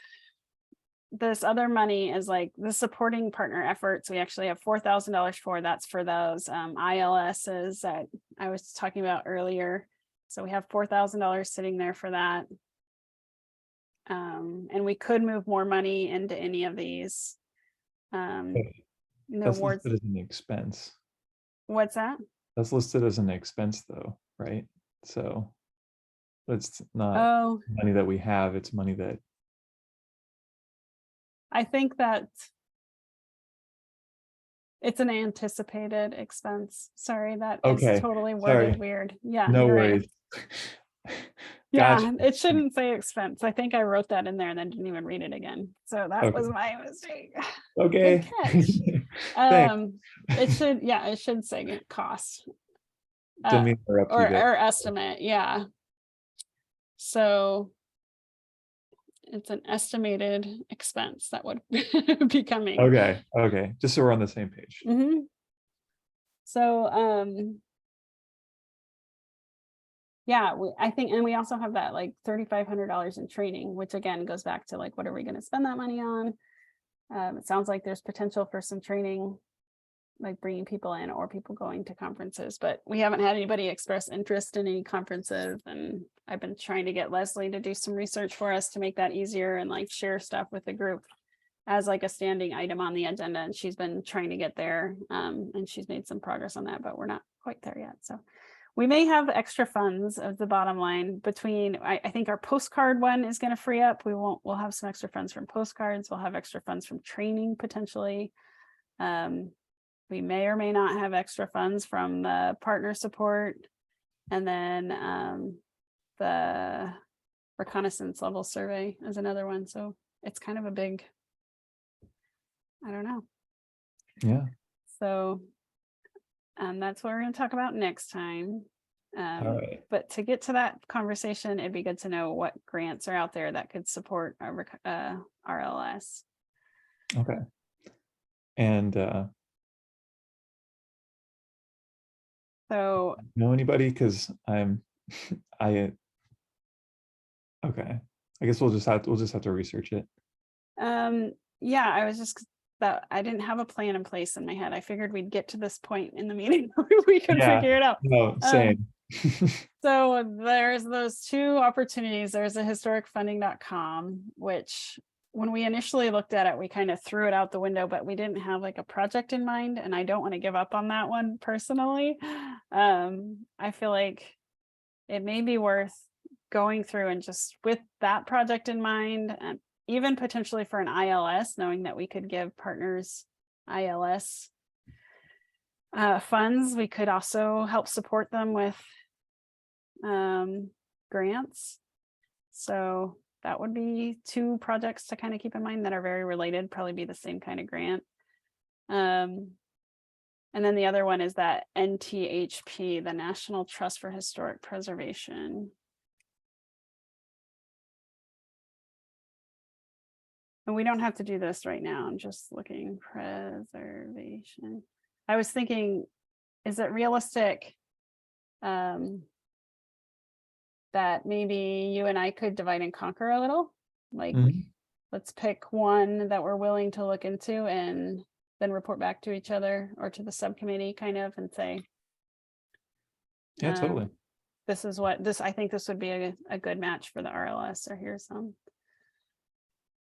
this other money is like the supporting partner efforts. We actually have $4,000 for. That's for those ILSs that I was talking about earlier. So we have $4,000 sitting there for that. And we could move more money into any of these. That's listed as an expense. What's that? That's listed as an expense though, right? So that's not money that we have, it's money that. I think that it's an anticipated expense. Sorry, that is totally worded weird. Yeah, no you're worries. Right. Gotcha. Yeah, it shouldn't say expense. I think I wrote that in there and then didn't even read it again. So that was my mistake. Okay. Good catch. It should say cost. Didn't mean to interrupt you there. Or estimate, yeah. So it's an estimated expense that would be coming. Okay. Just so we're on the same page. Mhm. So, yeah, I think, and we also have that like $3,500 in training, which again goes back to like, what are we going to spend that money on? It sounds like there's potential for some training, like bringing people in or people going to conferences, but we haven't had anybody express interest in any conferences. And I've been trying to get Leslie to do some research for us to make that easier and like share stuff with the group as like a standing item on the agenda. And she's been trying to get there, and she's made some progress on that, but we're not quite there yet. So we may have extra funds of the bottom line between, I think our postcard one is going to free up. We'll have some extra funds from postcards. We'll have extra funds from training potentially. We may or may not have extra funds from the partner support. And then the reconnaissance level survey is another one. So it's kind of a big, I don't know. Yeah. So that's what we're going to talk about next time. All right. But to get to that conversation, it'd be good to know what grants are out there that could support our RLS. Okay. And So know anybody? Because okay. I guess we'll just have to research it. yeah, I was just that I didn't have a plan in place in my head. I figured we'd get to this point in the meeting where we could figure it out. No, same. So there's those two opportunities. There's a historicfunding.com, which when we initially looked at it, we kind of threw it out the window, but we didn't have like a project in mind. And I don't want to give up on that one personally. I feel like it may be worth going through and just with that project in mind, and even potentially for an ILS, knowing that we could give partners ILS funds. We could also help support them with grants. So that would be two projects to kind of keep in mind that are very related, probably be the same kind of grant. And then the other one is that NTHP, the National Trust for Historic Preservation. And we don't have to do this right now. I'm just looking preservation. I was thinking, is it realistic that maybe you and I could divide and conquer a little? Like, let's pick one that we're willing to look into and then report back to each other or to the subcommittee kind of and say, yeah, totally. This is what I think this would be a good match for the RLS, or here's some.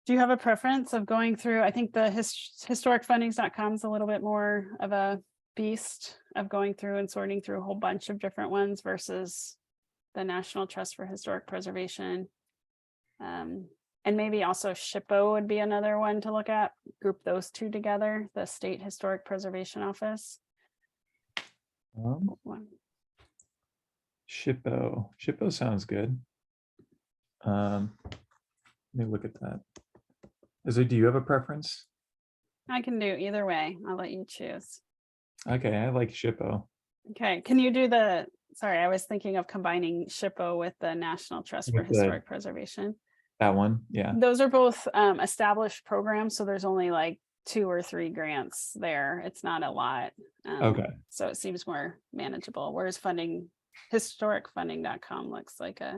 Do you have a preference of going through? I think the historicfundings.com is a little bit more of a beast of going through and sorting through a whole bunch of different ones versus the National Trust for Historic Preservation. And maybe also SHPO would be another one to look at. Group those two together, the State Historic Preservation Office. SHPO sounds good. Let me look at that. Do you have a preference? I can do either way. I'll let you choose. Okay, I like SHPO. Okay, can you do the, sorry, I was thinking of combining SHPO with the National Trust for Historic Preservation. That one, yeah. Those are both established programs, so there's only like 2 or 3 grants there. It's not a lot. Okay. So it seems more manageable, whereas historicfunding.com looks like a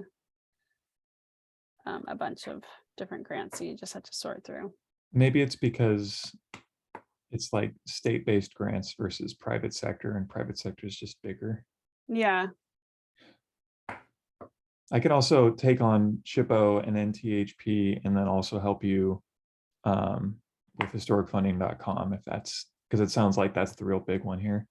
bunch of different grants, so you just have to sort through. Maybe it's because it's like state-based grants versus private sector, and private sector is just bigger. Yeah. I can also take on SHPO and NTHP and then also help you with historicfunding.com if that's, because it sounds like that's the real big one here.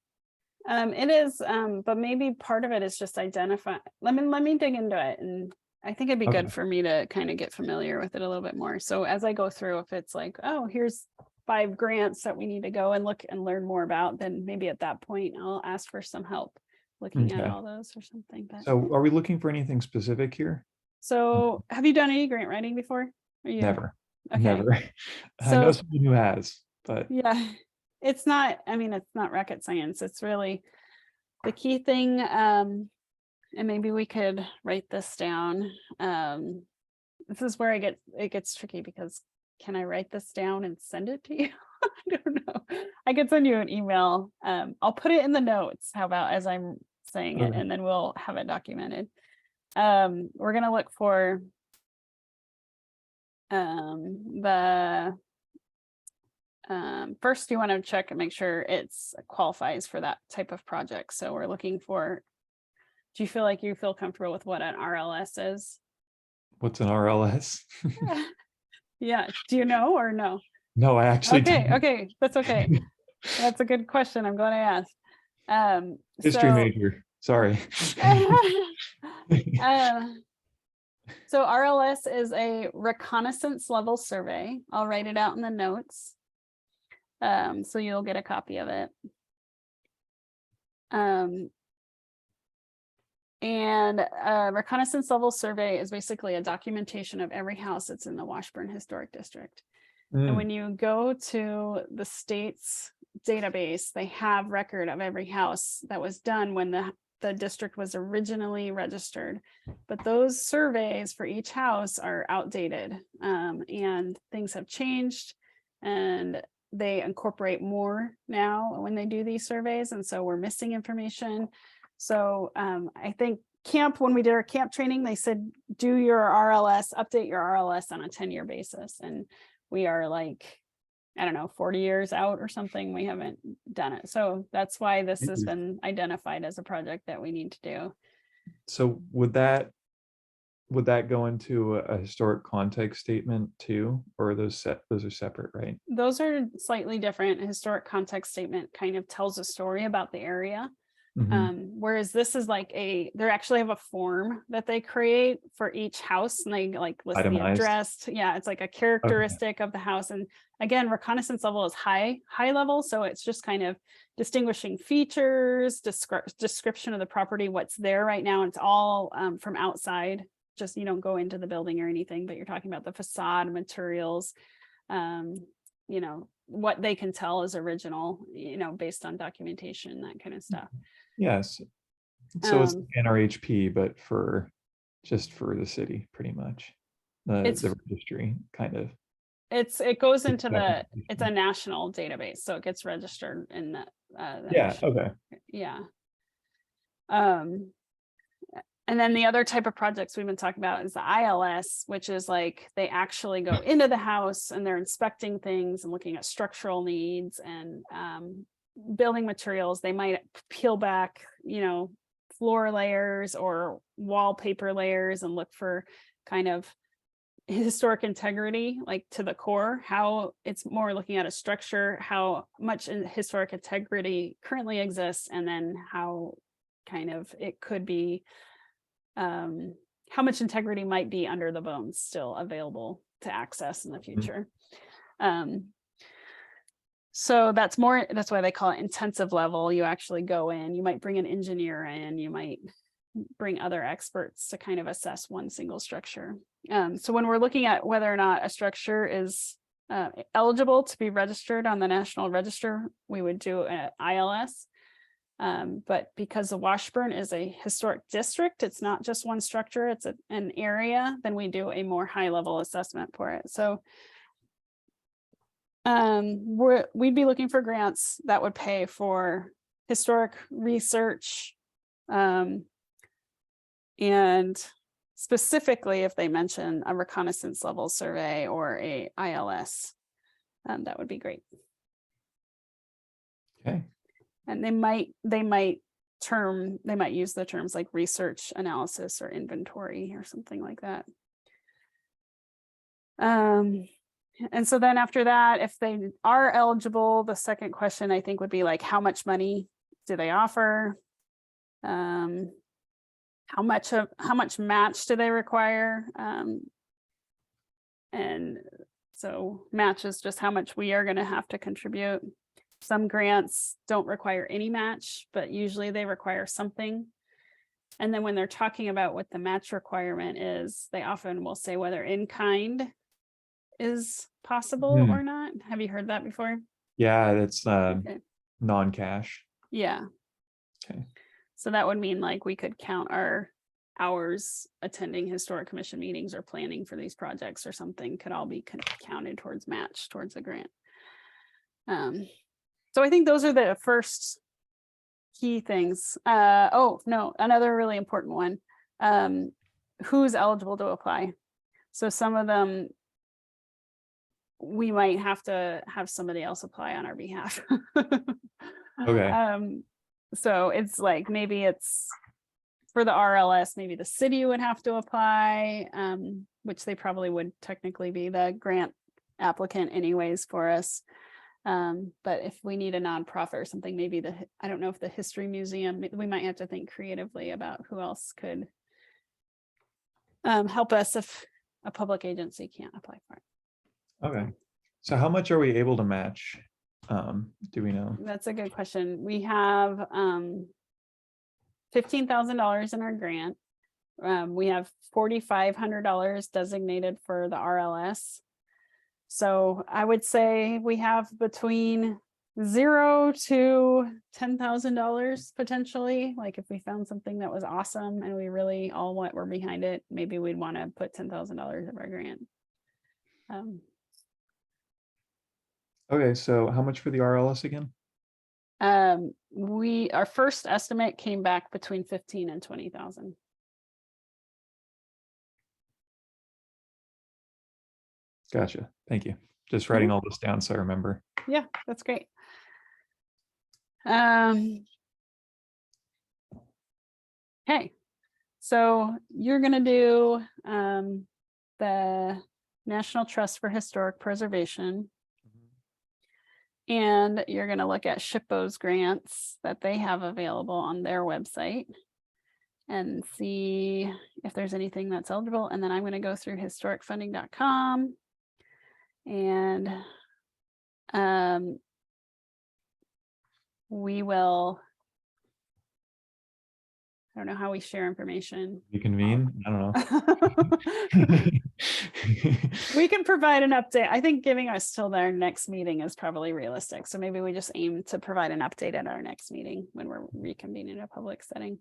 It is, but maybe part of it is just identify. Let me dig into it, and I think it'd be good for me to kind of get familiar with it a little bit more. So as I go through, if it's like, oh, here's 5 grants that we need to go and look and learn more about, then maybe at that point I'll ask for some help looking at all those or something. But so are we looking for anything specific here? So have you done any grant writing before? Never. Okay. Never. I know someone who has, but yeah, it's not, I mean, it's not rocket science. It's really the key thing. and maybe we could write this down. This is where it gets tricky, because can I write this down and send it to you? I don't know. I could send you an email. I'll put it in the notes. How about as I'm saying it, Okay. and then we'll have it documented. We're gonna look for first you want to check and make sure it's qualifies for that type of project. So we're looking for, do you feel like you feel comfortable with what an RLS is? What's an RLS? Yeah, do you know or no? No, I actually Okay, don't. okay, that's okay. That's a good question. I'm glad I asked. History major. Sorry. So RLS is a reconnaissance level survey. I'll write it out in the notes. So you'll get a copy of it. And a reconnaissance level survey is basically a documentation of every house that's in the Washburn Historic District. And when you go to the state's database, they have record of every house that was done when the district was originally registered. But those surveys for each house are outdated, and things have changed, and they incorporate more now when they do these surveys. And so we're missing information. So I think when we did our camp training, they said, do your RLS, update your RLS on a 10-year basis. And we are like, I don't know, 40 years out or something. We haven't done it. So that's why this has been identified as a project that we need to do. So would that go into a historic context statement too, or are those are separate, right? Those are slightly different. A historic context statement kind of tells a story about the area. Whereas this is like they actually have a form that they create for each house, and they like list the address. Yeah, it's like a characteristic of the house. And again, reconnaissance level is high level. So it's just kind of distinguishing features, description of the property, what's there right now. It's all from outside. Just, you don't go into the building or anything, but you're talking about the facade materials, you know, what they can tell is original, you know, based on documentation, that kind of stuff. Yes. So it's NRHP, but just for the city, pretty much. The registry kind of. It goes into it's a national database, so it gets registered in the yeah, okay. Yeah. And then the other type of projects we've been talking about is the ILS, which is like they actually go into the house and they're inspecting things and looking at structural needs and building materials. They might peel back, you know, floor layers or wallpaper layers and look for kind of historic integrity, like to the core, how it's more looking at a structure, how much historic integrity currently exists, and then how kind of it could be, how much integrity might be under the bones still available to access in the future. So that's why they call it intensive level. You actually go in, you might bring an engineer in, you might bring other experts to kind of assess one single structure. So when we're looking at whether or not a structure is eligible to be registered on the National Register, we would do an ILS. But because the Washburn is a historic district, it's not just one structure, it's an area, then we do a more high level assessment for it. So we'd be looking for grants that would pay for historic research, and specifically if they mention a reconnaissance level survey or a ILS, that would be great. Okay. And they might use the terms like research analysis or inventory or something like that. And so then after that, if they are eligible, the second question I think would be like, how much money do they offer? How much match do they require? And so match is just how much we are going to have to contribute. Some grants don't require any match, but usually they require something. And then when they're talking about what the match requirement is, they often will say whether in kind is possible or not. Have you heard that before? Yeah, that's non-cash. Yeah. Okay. So that would mean like we could count our hours attending historic commission meetings or planning for these projects or something could all be counted towards match towards the grant. So I think those are the first key things. Oh, no, another really important one. Who's eligible to apply? So some of them, we might have to have somebody else apply on our behalf. Okay. So it's like, maybe it's for the RLS, maybe the city would have to apply, which they probably would technically be the grant applicant anyways for us. But if we need a nonprofit or something, maybe I don't know if the History Museum, we might have to think creatively about who else could help us if a public agency can't apply for it. Okay. So how much are we able to match? Do we know? That's a good question. We have $15,000 in our grant. We have $4,500 designated for the RLS. So I would say we have between $0 to $10,000 potentially. Like if we found something that was awesome and we really all were behind it, maybe we'd want to put $10,000 of our grant. Okay, so how much for the RLS again? Our first estimate came back between 15 and 20,000. Gotcha. Thank you. Just writing all this down so I remember. Yeah, that's great. Okay, so you're gonna do the National Trust for Historic Preservation. And you're going to look at SHPO's grants that they have available on their website and see if there's anything that's eligible. And then I'm going to go through historicfunding.com and we will, I don't know how we share information. You convene? I don't know. We can provide an update. I think giving us till their next meeting is probably realistic. So maybe we just aim to provide an update at our next meeting when we're reconvening in a public setting.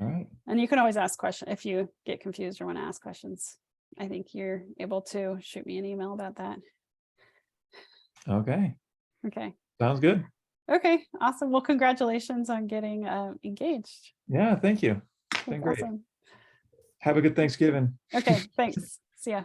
All right. And you can always ask questions if you get confused or want to ask questions. I think you're able to shoot me an email about that. Okay. Okay. Sounds good. Okay, awesome. Well, congratulations on getting engaged. Yeah, thank you. It's That's been great. awesome. Have a good Thanksgiving. Okay, thanks. See ya.